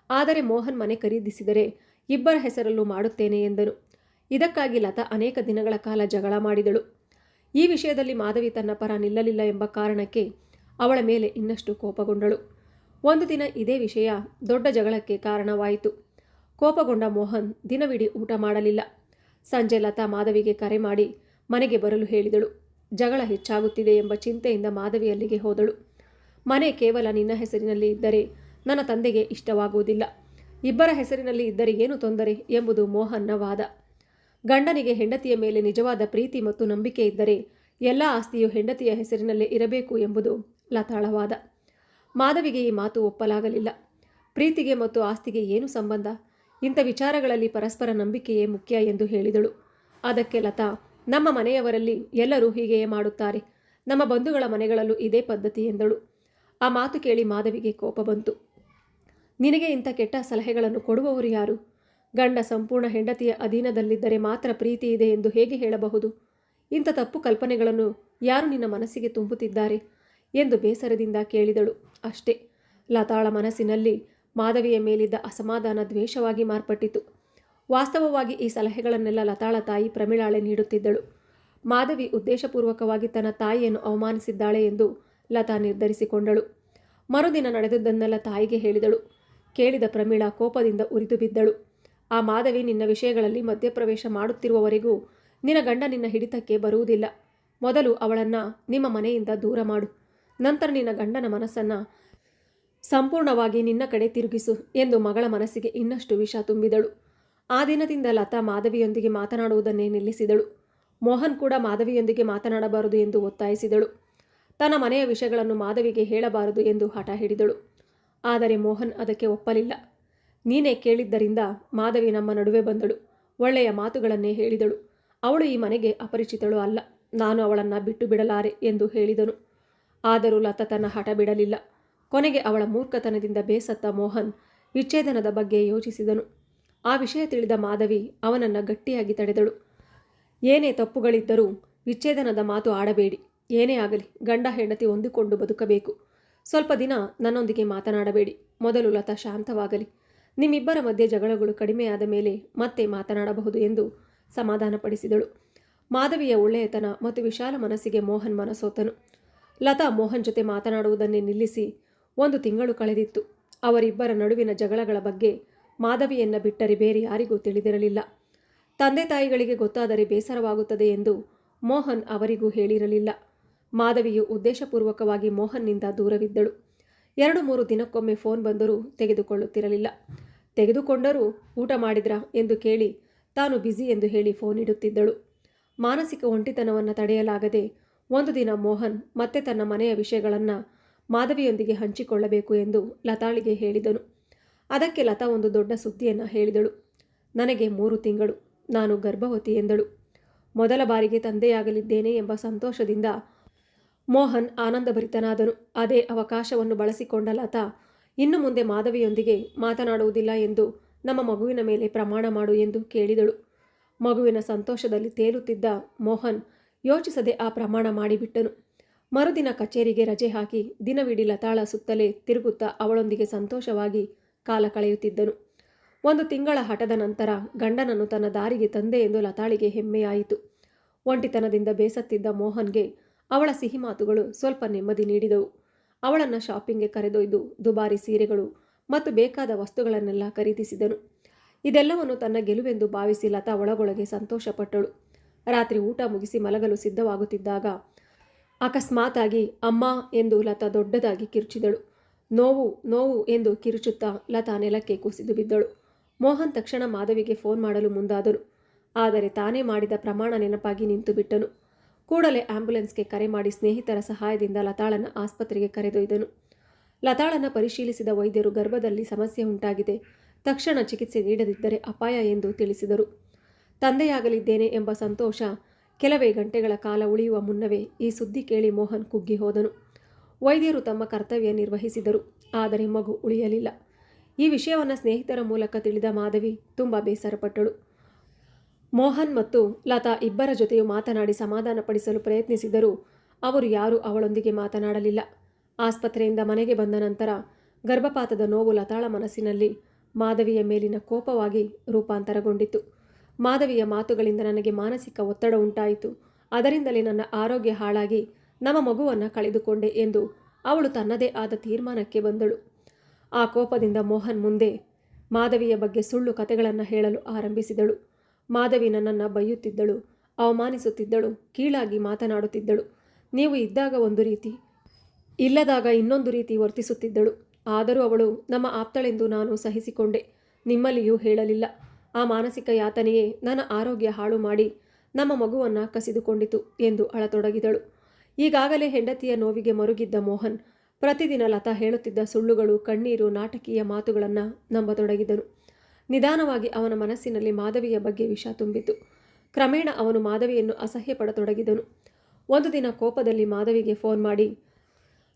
ಆದರೆ ಮೋಹನ್ ಮನೆ ಖರೀದಿಸಿದರೆ ಇಬ್ಬರ ಹೆಸರಲ್ಲೂ ಮಾಡುತ್ತೇನೆ ಎಂದನು. ಇದಕ್ಕಾಗಿ ಲತಾ ಅನೇಕ ದಿನಗಳ ಕಾಲ ಜಗಳ ಮಾಡಿದಳು. ಈ ವಿಷಯದಲ್ಲಿ ಮಾಧವಿ ತನ್ನ ಪರ ನಿಲ್ಲಲಿಲ್ಲ ಎಂಬ ಕಾರಣಕ್ಕೆ ಅವಳ ಮೇಲೆ ಇನ್ನಷ್ಟು ಕೋಪಗೊಂಡಳು. ಒಂದು ದಿನ ಇದೇ ವಿಷಯ ದೊಡ್ಡ ಜಗಳಕ್ಕೆ ಕಾರಣವಾಯಿತು. ಕೋಪಗೊಂಡ ಮೋಹನ್ ದಿನವಿಡೀ ಊಟ ಮಾಡಲಿಲ್ಲ. ಸಂಜೆ ಲತಾ ಮಾಧವಿಗೆ ಕರೆ ಮಾಡಿ ಮನೆಗೆ ಬರಲು ಹೇಳಿದಳು. ಜಗಳ ಹೆಚ್ಚಾಗುತ್ತಿದೆ ಎಂಬ ಚಿಂತೆಯಿಂದ ಮಾಧವಿ ಅಲ್ಲಿಗೆ ಹೋದಳು. ಮನೆ ಕೇವಲ ನಿನ್ನ ಹೆಸರಿನಲ್ಲಿ ಇದ್ದರೆ ನನ್ನ ತಂದೆಗೆ ಇಷ್ಟವಾಗುವುದಿಲ್ಲ, ಇಬ್ಬರ ಹೆಸರಿನಲ್ಲಿ ಇದ್ದರೆ ಏನು ತೊಂದರೆ ಎಂಬುದು ಮೋಹನ್ನ ವಾದ. ಗಂಡನಿಗೆ ಹೆಂಡತಿಯ ಮೇಲೆ ನಿಜವಾದ ಪ್ರೀತಿ ಮತ್ತು ನಂಬಿಕೆ ಇದ್ದರೆ ಎಲ್ಲ ಆಸ್ತಿಯು ಹೆಂಡತಿಯ ಹೆಸರಿನಲ್ಲೇ ಇರಬೇಕು ಎಂಬುದು ಲತಾಳ ವಾದ. ಮಾಧವಿಗೆ ಈ ಮಾತು ಒಪ್ಪಲಾಗಲಿಲ್ಲ. ಪ್ರೀತಿಗೆ ಮತ್ತು ಆಸ್ತಿಗೆ ಏನು ಸಂಬಂಧ? ಇಂಥ ವಿಚಾರಗಳಲ್ಲಿ ಪರಸ್ಪರ ನಂಬಿಕೆಯೇ ಮುಖ್ಯ ಎಂದು ಹೇಳಿದಳು. ಅದಕ್ಕೆ ಲತಾ, ನಮ್ಮ ಮನೆಯವರಲ್ಲಿ ಎಲ್ಲರೂ ಹೀಗೆಯೇ ಮಾಡುತ್ತಾರೆ, ನಮ್ಮ ಬಂಧುಗಳ ಮನೆಗಳಲ್ಲೂ ಇದೇ ಪದ್ಧತಿ ಎಂದಳು. ಆ ಮಾತು ಕೇಳಿ ಮಾಧವಿಗೆ ಕೋಪ ಬಂತು. ನಿನಗೆ ಇಂಥ ಕೆಟ್ಟ ಸಲಹೆಗಳನ್ನು ಕೊಡುವವರು ಯಾರು? ಗಂಡ ಸಂಪೂರ್ಣ ಹೆಂಡತಿಯ ಅಧೀನದಲ್ಲಿದ್ದರೆ ಮಾತ್ರ ಪ್ರೀತಿ ಇದೆ ಎಂದು ಹೇಗೆ ಹೇಳಬಹುದು? ಇಂಥ ತಪ್ಪು ಕಲ್ಪನೆಗಳನ್ನು ಯಾರು ನಿನ್ನ ಮನಸ್ಸಿಗೆ ತುಂಬುತ್ತಿದ್ದಾರೆ ಎಂದು ಬೇಸರದಿಂದ ಕೇಳಿದಳು. ಅಷ್ಟೇ, ಲತಾಳ ಮನಸ್ಸಿನಲ್ಲಿ ಮಾಧವಿಯ ಮೇಲಿದ್ದ ಅಸಮಾಧಾನ ದ್ವೇಷವಾಗಿ ಮಾರ್ಪಟ್ಟಿತು. ವಾಸ್ತವವಾಗಿ ಈ ಸಲಹೆಗಳನ್ನೆಲ್ಲ ಲತಾಳ ತಾಯಿ ಪ್ರಮೀಳಾಳೆ ನೀಡುತ್ತಿದ್ದಳು. ಮಾಧವಿ ಉದ್ದೇಶಪೂರ್ವಕವಾಗಿ ತನ್ನ ತಾಯಿಯನ್ನು ಅವಮಾನಿಸಿದ್ದಾಳೆ ಎಂದು ಲತಾ ನಿರ್ಧರಿಸಿಕೊಂಡಳು. ಮರುದಿನ ನಡೆದುದನ್ನೆಲ್ಲ ತಾಯಿಗೆ ಹೇಳಿದಳು. ಕೇಳಿದ ಪ್ರಮೀಳಾ ಕೋಪದಿಂದ ಉರಿದು ಬಿದ್ದಳು. ಆ ಮಾಧವಿ ನಿನ್ನ ವಿಷಯಗಳಲ್ಲಿ ಮಧ್ಯಪ್ರವೇಶ ಮಾಡುತ್ತಿರುವವರೆಗೂ ನಿನ್ನ ಗಂಡ ನಿನ್ನ ಹಿಡಿತಕ್ಕೆ ಬರುವುದಿಲ್ಲ. ಮೊದಲು ಅವಳನ್ನು ನಿಮ್ಮ ಮನೆಯಿಂದ ದೂರ ಮಾಡು. ನಂತರ ನಿನ್ನ ಗಂಡನ ಮನಸ್ಸನ್ನು ಸಂಪೂರ್ಣವಾಗಿ ನಿನ್ನ ಕಡೆ ತಿರುಗಿಸು ಎಂದು ಮಗಳ ಮನಸ್ಸಿಗೆ ಇನ್ನಷ್ಟು ವಿಷ ತುಂಬಿದಳು. ಆ ದಿನದಿಂದ ಲತಾ ಮಾಧವಿಯೊಂದಿಗೆ ಮಾತನಾಡುವುದನ್ನೇ ನಿಲ್ಲಿಸಿದಳು. ಮೋಹನ್ ಕೂಡ ಮಾಧವಿಯೊಂದಿಗೆ ಮಾತನಾಡಬಾರದು ಎಂದು ಒತ್ತಾಯಿಸಿದಳು. ತನ್ನ ಮನೆಯ ವಿಷಯಗಳನ್ನು ಮಾಧವಿಗೆ ಹೇಳಬಾರದು ಎಂದು ಹಠ ಹಿಡಿದಳು. ಆದರೆ ಮೋಹನ್ ಅದಕ್ಕೆ ಒಪ್ಪಲಿಲ್ಲ. ನೀನೇ ಕೇಳಿದ್ದರಿಂದ ಮಾಧವಿ ನಮ್ಮ ನಡುವೆ ಬಂದಳು. ಒಳ್ಳೆಯ ಮಾತುಗಳನ್ನೇ ಹೇಳಿದಳು. ಅವಳು ಈ ಮನೆಗೆ ಅಪರಿಚಿತಳು ಅಲ್ಲ. ನಾನು ಅವಳನ್ನು ಬಿಟ್ಟು ಬಿಡಲಾರೆ ಎಂದು ಹೇಳಿದನು. ಆದರೂ ಲತಾ ತನ್ನ ಹಠ ಬಿಡಲಿಲ್ಲ. ಕೊನೆಗೆ ಅವಳ ಮೂರ್ಖತನದಿಂದ ಬೇಸತ್ತ ಮೋಹನ್ ವಿಚ್ಛೇದನದ ಬಗ್ಗೆ ಯೋಚಿಸಿದನು. ಆ ವಿಷಯ ತಿಳಿದ ಮಾಧವಿ ಅವನನ್ನು ಗಟ್ಟಿಯಾಗಿ ತಡೆದಳು. ಏನೇ ತಪ್ಪುಗಳಿದ್ದರೂ ವಿಚ್ಛೇದನದ ಮಾತು ಆಡಬೇಡಿ. ಏನೇ ಆಗಲಿ ಗಂಡ ಹೆಂಡತಿ ಹೊಂದಿಕೊಂಡು ಬದುಕಬೇಕು. ಸ್ವಲ್ಪ ದಿನ ನನ್ನೊಂದಿಗೆ ಮಾತನಾಡಬೇಡಿ. ಮೊದಲು ಲತಾ ಶಾಂತವಾಗಲಿ. ನಿಮ್ಮಿಬ್ಬರ ಮಧ್ಯೆ ಜಗಳಗಳು ಕಡಿಮೆಯಾದ ಮೇಲೆ ಮತ್ತೆ ಮಾತನಾಡಬಹುದು ಎಂದು ಸಮಾಧಾನಪಡಿಸಿದಳು. ಮಾಧವಿಯ ಒಳ್ಳೆಯತನ ಮತ್ತು ವಿಶಾಲ ಮನಸ್ಸಿಗೆ ಮೋಹನ್ ಮನಸೋತನು. ಲತಾ ಮೋಹನ್ ಜೊತೆ ಮಾತನಾಡುವುದನ್ನೇ ನಿಲ್ಲಿಸಿ 1 ತಿಂಗಳು ಕಳೆದಿತ್ತು. ಅವರಿಬ್ಬರ ನಡುವಿನ ಜಗಳಗಳ ಬಗ್ಗೆ ಮಾಧವಿಯನ್ನು ಬಿಟ್ಟರೆ ಬೇರೆ ಯಾರಿಗೂ ತಿಳಿದಿರಲಿಲ್ಲ. ತಂದೆ ತಾಯಿಗಳಿಗೆ ಗೊತ್ತಾದರೆ ಬೇಸರವಾಗುತ್ತದೆ ಎಂದು ಮೋಹನ್ ಅವರಿಗೂ ಹೇಳಿರಲಿಲ್ಲ. ಮಾಧವಿಯು ಉದ್ದೇಶಪೂರ್ವಕವಾಗಿ ಮೋಹನ್ನಿಂದ ದೂರವಿದ್ದಳು. 2-3 ದಿನಕ್ಕೊಮ್ಮೆ ಫೋನ್ ಬಂದರೂ ತೆಗೆದುಕೊಳ್ಳುತ್ತಿರಲಿಲ್ಲ. ತೆಗೆದುಕೊಂಡರೂ ಊಟ ಮಾಡಿದ್ರಾ ಎಂದು ಕೇಳಿ ತಾನು ಬ್ಯುಸಿ ಎಂದು ಹೇಳಿ ಫೋನ್ ಇಡುತ್ತಿದ್ದಳು. ಮಾನಸಿಕ ಒಂಟಿತನವನ್ನು ತಡೆಯಲಾಗದೆ ಒಂದು ದಿನ ಮೋಹನ್ ಮತ್ತೆ ತನ್ನ ಮನೆಯ ವಿಷಯಗಳನ್ನು ಮಾಧವಿಯೊಂದಿಗೆ ಹಂಚಿಕೊಳ್ಳಬೇಕು ಎಂದು ಲತಾಳಿಗೆ ಹೇಳಿದನು. ಅದಕ್ಕೆ ಲತಾ ಒಂದು ದೊಡ್ಡ ಸುದ್ದಿಯನ್ನು ಹೇಳಿದಳು. ನನಗೆ 3 ತಿಂಗಳು, ನಾನು ಗರ್ಭವತಿ ಎಂದಳು. ಮೊದಲ ಬಾರಿಗೆ ತಂದೆಯಾಗಲಿದ್ದೇನೆ ಎಂಬ ಸಂತೋಷದಿಂದ ಮೋಹನ್ ಆನಂದಭರಿತನಾದನು. ಅದೇ ಅವಕಾಶವನ್ನು ಬಳಸಿಕೊಂಡ ಲತಾ, ಇನ್ನು ಮುಂದೆ ಮಾಧವಿಯೊಂದಿಗೆ ಮಾತನಾಡುವುದಿಲ್ಲ ಎಂದು ನಮ್ಮ ಮಗುವಿನ ಮೇಲೆ ಪ್ರಮಾಣ ಮಾಡು ಎಂದು ಕೇಳಿದಳು. ಮಗುವಿನ ಸಂತೋಷದಲ್ಲಿ ತೇಲುತ್ತಿದ್ದ ಮೋಹನ್ ಯೋಚಿಸದೆ ಆ ಪ್ರಮಾಣ ಮಾಡಿಬಿಟ್ಟನು. ಮರುದಿನ ಕಚೇರಿಗೆ ರಜೆ ಹಾಕಿ ದಿನವಿಡೀ ಲತಾಳ ಸುತ್ತಲೇ ತಿರುಗುತ್ತಾ ಅವಳೊಂದಿಗೆ ಸಂತೋಷವಾಗಿ ಕಾಲ ಕಳೆಯುತ್ತಿದ್ದನು. 1 ತಿಂಗಳ ಹಠದ ನಂತರ ಗಂಡನನ್ನು ತನ್ನ ದಾರಿಗೆ ತಂದೆ ಎಂದು ಲತಾಳಿಗೆ ಹೆಮ್ಮೆಯಾಯಿತು. ಒಂಟಿತನದಿಂದ ಬೇಸತ್ತಿದ್ದ ಮೋಹನ್ಗೆ ಅವಳ ಸಿಹಿ ಮಾತುಗಳು ಸ್ವಲ್ಪ ನೆಮ್ಮದಿ ನೀಡಿದವು. ಅವಳನ್ನು ಶಾಪಿಂಗ್ಗೆ ಕರೆದೊಯ್ದು ದುಬಾರಿ ಸೀರೆಗಳು ಮತ್ತು ಬೇಕಾದ ವಸ್ತುಗಳನ್ನೆಲ್ಲ ಖರೀದಿಸಿದನು. ಇದೆಲ್ಲವನ್ನು ತನ್ನ ಗೆಲುವೆಂದು ಭಾವಿಸಿ ಲತಾ ಒಳಗೊಳಗೆ ಸಂತೋಷಪಟ್ಟಳು. ರಾತ್ರಿ ಊಟ ಮುಗಿಸಿ ಮಲಗಲು ಸಿದ್ಧವಾಗುತ್ತಿದ್ದಾಗ ಅಕಸ್ಮಾತಾಗಿ ಅಮ್ಮ ಎಂದು ಲತಾ ದೊಡ್ಡದಾಗಿ ಕಿರುಚಿದಳು. ನೋವು ನೋವು ಎಂದು ಕಿರುಚುತ್ತಾ ಲತಾ ನೆಲಕ್ಕೆ ಕುಸಿದು ಬಿದ್ದಳು. ಮೋಹನ್ ತಕ್ಷಣ ಮಾಧವಿಗೆ ಫೋನ್ ಮಾಡಲು ಮುಂದಾದನು. ಆದರೆ ತಾನೇ ಮಾಡಿದ ಪ್ರಮಾಣ ನೆನಪಾಗಿ ನಿಂತು ಬಿಟ್ಟನು. ಕೂಡಲೇ ಆಂಬ್ಯುಲೆನ್ಸ್ಗೆ ಕರೆ ಮಾಡಿ ಸ್ನೇಹಿತರ ಸಹಾಯದಿಂದ ಲತಾಳನ್ನು ಆಸ್ಪತ್ರೆಗೆ ಕರೆದೊಯ್ದನು. ಲತಾಳನ್ನು ಪರಿಶೀಲಿಸಿದ ವೈದ್ಯರು ಗರ್ಭದಲ್ಲಿ ಸಮಸ್ಯೆ ಉಂಟಾಗಿದೆ, ತಕ್ಷಣ ಚಿಕಿತ್ಸೆ ನೀಡದಿದ್ದರೆ ಅಪಾಯ ಎಂದು ತಿಳಿಸಿದರು. ತಂದೆಯಾಗಲಿದ್ದೇನೆ ಎಂಬ ಸಂತೋಷ ಕೆಲವೇ ಗಂಟೆಗಳ ಕಾಲ ಉಳಿಯುವ ಮುನ್ನವೇ ಈ ಸುದ್ದಿ ಕೇಳಿ ಮೋಹನ್ ಕುಗ್ಗಿ ಹೋದನು. ವೈದ್ಯರು ತಮ್ಮ ಕರ್ತವ್ಯ ನಿರ್ವಹಿಸಿದರು, ಆದರೆ ಮಗು ಉಳಿಯಲಿಲ್ಲ. ಈ ವಿಷಯವನ್ನು ಸ್ನೇಹಿತರ ಮೂಲಕ ತಿಳಿದ ಮಾಧವಿ ತುಂಬ ಬೇಸರಪಟ್ಟಳು. ಮೋಹನ್ ಮತ್ತು ಲತಾ ಇಬ್ಬರ ಜೊತೆಯೂ ಮಾತನಾಡಿ ಸಮಾಧಾನಪಡಿಸಲು ಪ್ರಯತ್ನಿಸಿದರೂ ಅವರು ಯಾರೂ ಅವಳೊಂದಿಗೆ ಮಾತನಾಡಲಿಲ್ಲ. ಆಸ್ಪತ್ರೆಯಿಂದ ಮನೆಗೆ ಬಂದ ನಂತರ ಗರ್ಭಪಾತದ ನೋವು ಲತಾಳ ಮನಸ್ಸಿನಲ್ಲಿ ಮಾಧವಿಯ ಮೇಲಿನ ಕೋಪವಾಗಿ ರೂಪಾಂತರಗೊಂಡಿತು. ಮಾಧವಿಯ ಮಾತುಗಳಿಂದ ನನಗೆ ಮಾನಸಿಕ ಒತ್ತಡ ಉಂಟಾಯಿತು, ಅದರಿಂದಲೇ ನನ್ನ ಆರೋಗ್ಯ ಹಾಳಾಗಿ ನಮ್ಮ ಮಗುವನ್ನು ಕಳೆದುಕೊಂಡೆ ಎಂದು ಅವಳು ತನ್ನದೇ ಆದ ತೀರ್ಮಾನಕ್ಕೆ ಬಂದಳು. ಆ ಕೋಪದಿಂದ ಮೋಹನ್ ಮುಂದೆ ಮಾಧವಿಯ ಬಗ್ಗೆ ಸುಳ್ಳು ಕತೆಗಳನ್ನು ಹೇಳಲು ಆರಂಭಿಸಿದಳು. ಮಾಧವಿ ನನ್ನನ್ನು ಬೈಯುತ್ತಿದ್ದಳು, ಅವಮಾನಿಸುತ್ತಿದ್ದಳು, ಕೀಳಾಗಿ ಮಾತನಾಡುತ್ತಿದ್ದಳು. ನೀವು ಇದ್ದಾಗ ಒಂದು ರೀತಿ, ಇಲ್ಲದಾಗ ಇನ್ನೊಂದು ರೀತಿ ವರ್ತಿಸುತ್ತಿದ್ದಳು. ಆದರೂ ಅವಳು ನಮ್ಮ ಆಪ್ತಳೆಂದು ನಾನು ಸಹಿಸಿಕೊಂಡೆ, ನಿಮ್ಮಲ್ಲಿಯೂ ಹೇಳಲಿಲ್ಲ. ಆ ಮಾನಸಿಕ ಯಾತನೆಯೇ ನನ್ನ ಆರೋಗ್ಯ ಹಾಳು ಮಾಡಿ ನಮ್ಮ ಮಗುವನ್ನು ಕಸಿದುಕೊಂಡಿತು ಎಂದು ಅಳತೊಡಗಿದಳು. ಈಗಾಗಲೇ ಹೆಂಡತಿಯ ನೋವಿಗೆ ಮರುಗಿದ್ದ ಮೋಹನ್ ಪ್ರತಿದಿನ ಲತಾ ಹೇಳುತ್ತಿದ್ದ ಸುಳ್ಳುಗಳು, ಕಣ್ಣೀರು, ನಾಟಕೀಯ ಮಾತುಗಳನ್ನು ನಂಬತೊಡಗಿದನು. ನಿಧಾನವಾಗಿ ಅವನ ಮನಸ್ಸಿನಲ್ಲಿ ಮಾಧವಿಯ ಬಗ್ಗೆ ವಿಷ ತುಂಬಿತು. ಕ್ರಮೇಣ ಅವನು ಮಾಧವಿಯನ್ನು ಅಸಹ್ಯ ಪಡತೊಡಗಿದನು. ಒಂದು ದಿನ ಕೋಪದಲ್ಲಿ ಮಾಧವಿಗೆ ಫೋನ್ ಮಾಡಿ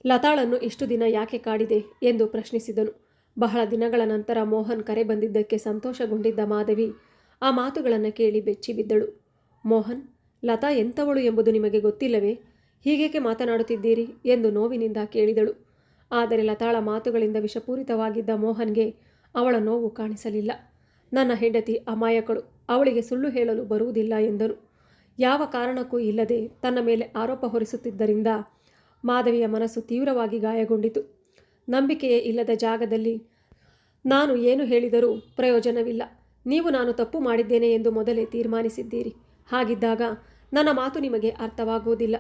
ಲತಾಳನ್ನು ಇಷ್ಟು ದಿನ ಯಾಕೆ ಕಾಡಿದೆ ಎಂದು ಪ್ರಶ್ನಿಸಿದನು. ಬಹಳ ದಿನಗಳ ನಂತರ ಮೋಹನ್ ಕರೆ ಬಂದಿದ್ದಕ್ಕೆ ಸಂತೋಷಗೊಂಡಿದ್ದ ಮಾಧವಿ ಆ ಮಾತುಗಳನ್ನು ಕೇಳಿ ಬೆಚ್ಚಿಬಿದ್ದಳು. ಮೋಹನ್, ಲತಾ ಎಂಥವಳು ಎಂಬುದು ನಿಮಗೆ ಗೊತ್ತಿಲ್ಲವೇ? ಹೀಗೇಕೆ ಮಾತನಾಡುತ್ತಿದ್ದೀರಿ ಎಂದು ನೋವಿನಿಂದ ಕೇಳಿದಳು. ಆದರೆ ಲತಾಳ ಮಾತುಗಳಿಂದ ವಿಷಪೂರಿತವಾಗಿದ್ದ ಮೋಹನ್ಗೆ ಅವಳ ನೋವು ಕಾಣಿಸಲಿಲ್ಲ. ನನ್ನ ಹೆಂಡತಿ ಅಮಾಯಕಳು, ಅವಳಿಗೆ ಸುಳ್ಳು ಹೇಳಲು ಬರುವುದಿಲ್ಲ ಎಂದನು. ಯಾವ ಕಾರಣಕ್ಕೂ ಇಲ್ಲದೆ ತನ್ನ ಮೇಲೆ ಆರೋಪ ಹೊರಿಸುತ್ತಿದ್ದರಿಂದ ಮಾಧವಿಯ ಮನಸ್ಸು ತೀವ್ರವಾಗಿ ಗಾಯಗೊಂಡಿತು. ನಂಬಿಕೆಯೇ ಇಲ್ಲದ ಜಾಗದಲ್ಲಿ ನಾನು ಏನು ಹೇಳಿದರೂ ಪ್ರಯೋಜನವಿಲ್ಲ. ನೀವು ನಾನು ತಪ್ಪು ಮಾಡಿದ್ದೇನೆ ಎಂದು ಮೊದಲೇ ತೀರ್ಮಾನಿಸಿದ್ದೀರಿ. ಹಾಗಿದ್ದಾಗ ನನ್ನ ಮಾತು ನಿಮಗೆ ಅರ್ಥವಾಗುವುದಿಲ್ಲ.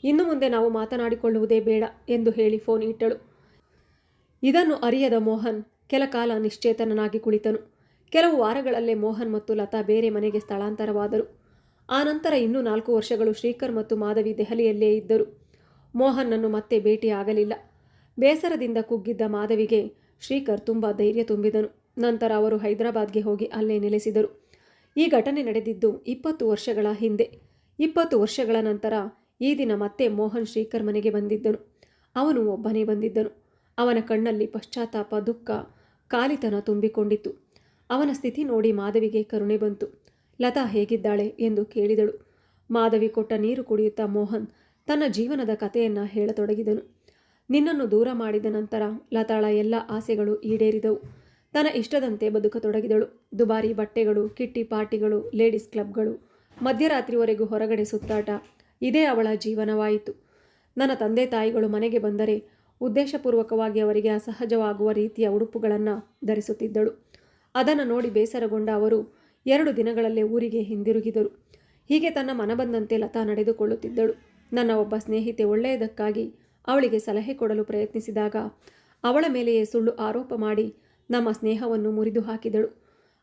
ಇನ್ನು ಮುಂದೆ ನಾವು ಮಾತನಾಡಿಕೊಳ್ಳುವುದೇ ಬೇಡ ಎಂದು ಹೇಳಿ ಫೋನ್ ಇಟ್ಟಳು. ಇದನ್ನು ಅರಿಯದ ಮೋಹನ್ ಕೆಲ ಕಾಲ ನಿಶ್ಚೇತನನಾಗಿ ಕುಳಿತನು. ಕೆಲವು ವಾರಗಳಲ್ಲೇ ಮೋಹನ್ ಮತ್ತು ಲತಾ ಬೇರೆ ಮನೆಗೆ ಸ್ಥಳಾಂತರವಾದರು. ಆನಂತರ ಇನ್ನೂ 4 ವರ್ಷಗಳು ಶ್ರೀಕರ್ ಮತ್ತು ಮಾಧವಿ ದೆಹಲಿಯಲ್ಲೇ ಇದ್ದರು. ಮೋಹನ್ನನ್ನು ಮತ್ತೆ ಭೇಟಿಯಾಗಲಿಲ್ಲ. ಬೇಸರದಿಂದ ಕುಗ್ಗಿದ್ದ ಮಾಧವಿಗೆ ಶ್ರೀಕರ್ ತುಂಬ ಧೈರ್ಯ ತುಂಬಿದನು. ನಂತರ ಅವರು ಹೈದರಾಬಾದ್ಗೆ ಹೋಗಿ ಅಲ್ಲೇ ನೆಲೆಸಿದರು. ಈ ಘಟನೆ ನಡೆದಿದ್ದು 20 ವರ್ಷಗಳ ಹಿಂದೆ. 20 ವರ್ಷಗಳ ನಂತರ ಈ ದಿನ ಮತ್ತೆ ಮೋಹನ್ ಶ್ರೀಕರ್ ಮನೆಗೆ ಬಂದಿದ್ದನು. ಅವನು ಒಬ್ಬನೇ ಬಂದಿದ್ದನು. ಅವನ ಕಣ್ಣಲ್ಲಿ ಪಶ್ಚಾತ್ತಾಪ, ದುಃಖ, ಕಾಲಿತನ ತುಂಬಿಕೊಂಡಿತ್ತು. ಅವನ ಸ್ಥಿತಿ ನೋಡಿ ಮಾಧವಿಗೆ ಕರುಣೆ ಬಂತು. ಲತಾ ಹೇಗಿದ್ದಾಳೆ ಎಂದು ಕೇಳಿದಳು. ಮಾಧವಿ ಕೊಟ್ಟ ನೀರು ಕುಡಿಯುತ್ತಾ ಮೋಹನ್ ತನ್ನ ಜೀವನದ ಕಥೆಯನ್ನು ಹೇಳತೊಡಗಿದನು. ನಿನ್ನನ್ನು ದೂರ ಮಾಡಿದ ನಂತರ ಲತಾಳ ಎಲ್ಲ ಆಸೆಗಳು ಈಡೇರಿದವು. ತನ್ನ ಇಷ್ಟದಂತೆ ಬದುಕತೊಡಗಿದಳು. ದುಬಾರಿ ಬಟ್ಟೆಗಳು, ಕಿಟ್ಟಿ ಪಾರ್ಟಿಗಳು, ಲೇಡೀಸ್ ಕ್ಲಬ್ಗಳು, ಮಧ್ಯರಾತ್ರಿವರೆಗೂ ಹೊರಗಡೆ ಸುತ್ತಾಟ, ಇದೇ ಅವಳ ಜೀವನವಾಯಿತು. ನನ್ನ ತಂದೆ ತಾಯಿಗಳು ಮನೆಗೆ ಬಂದರೆ ಉದ್ದೇಶಪೂರ್ವಕವಾಗಿ ಅವರಿಗೆ ಅಸಹಜವಾಗುವ ರೀತಿಯ ಉಡುಪುಗಳನ್ನು ಧರಿಸುತ್ತಿದ್ದಳು. ಅದನ್ನು ನೋಡಿ ಬೇಸರಗೊಂಡ ಅವರು 2 ದಿನಗಳಲ್ಲೇ ಊರಿಗೆ ಹಿಂದಿರುಗಿದರು. ಹೀಗೆ ತನ್ನ ಮನಬಂದಂತೆ ಲತಾ ನಡೆದುಕೊಳ್ಳುತ್ತಿದ್ದಳು. ನನ್ನ ಒಬ್ಬ ಸ್ನೇಹಿತೆ ಒಳ್ಳೆಯದಕ್ಕಾಗಿ ಅವಳಿಗೆ ಸಲಹೆ ಕೊಡಲು ಪ್ರಯತ್ನಿಸಿದಾಗ ಅವಳ ಮೇಲೆಯೇ ಸುಳ್ಳು ಆರೋಪ ಮಾಡಿ ನಮ್ಮ ಸ್ನೇಹವನ್ನು ಮುರಿದು ಹಾಕಿದಳು.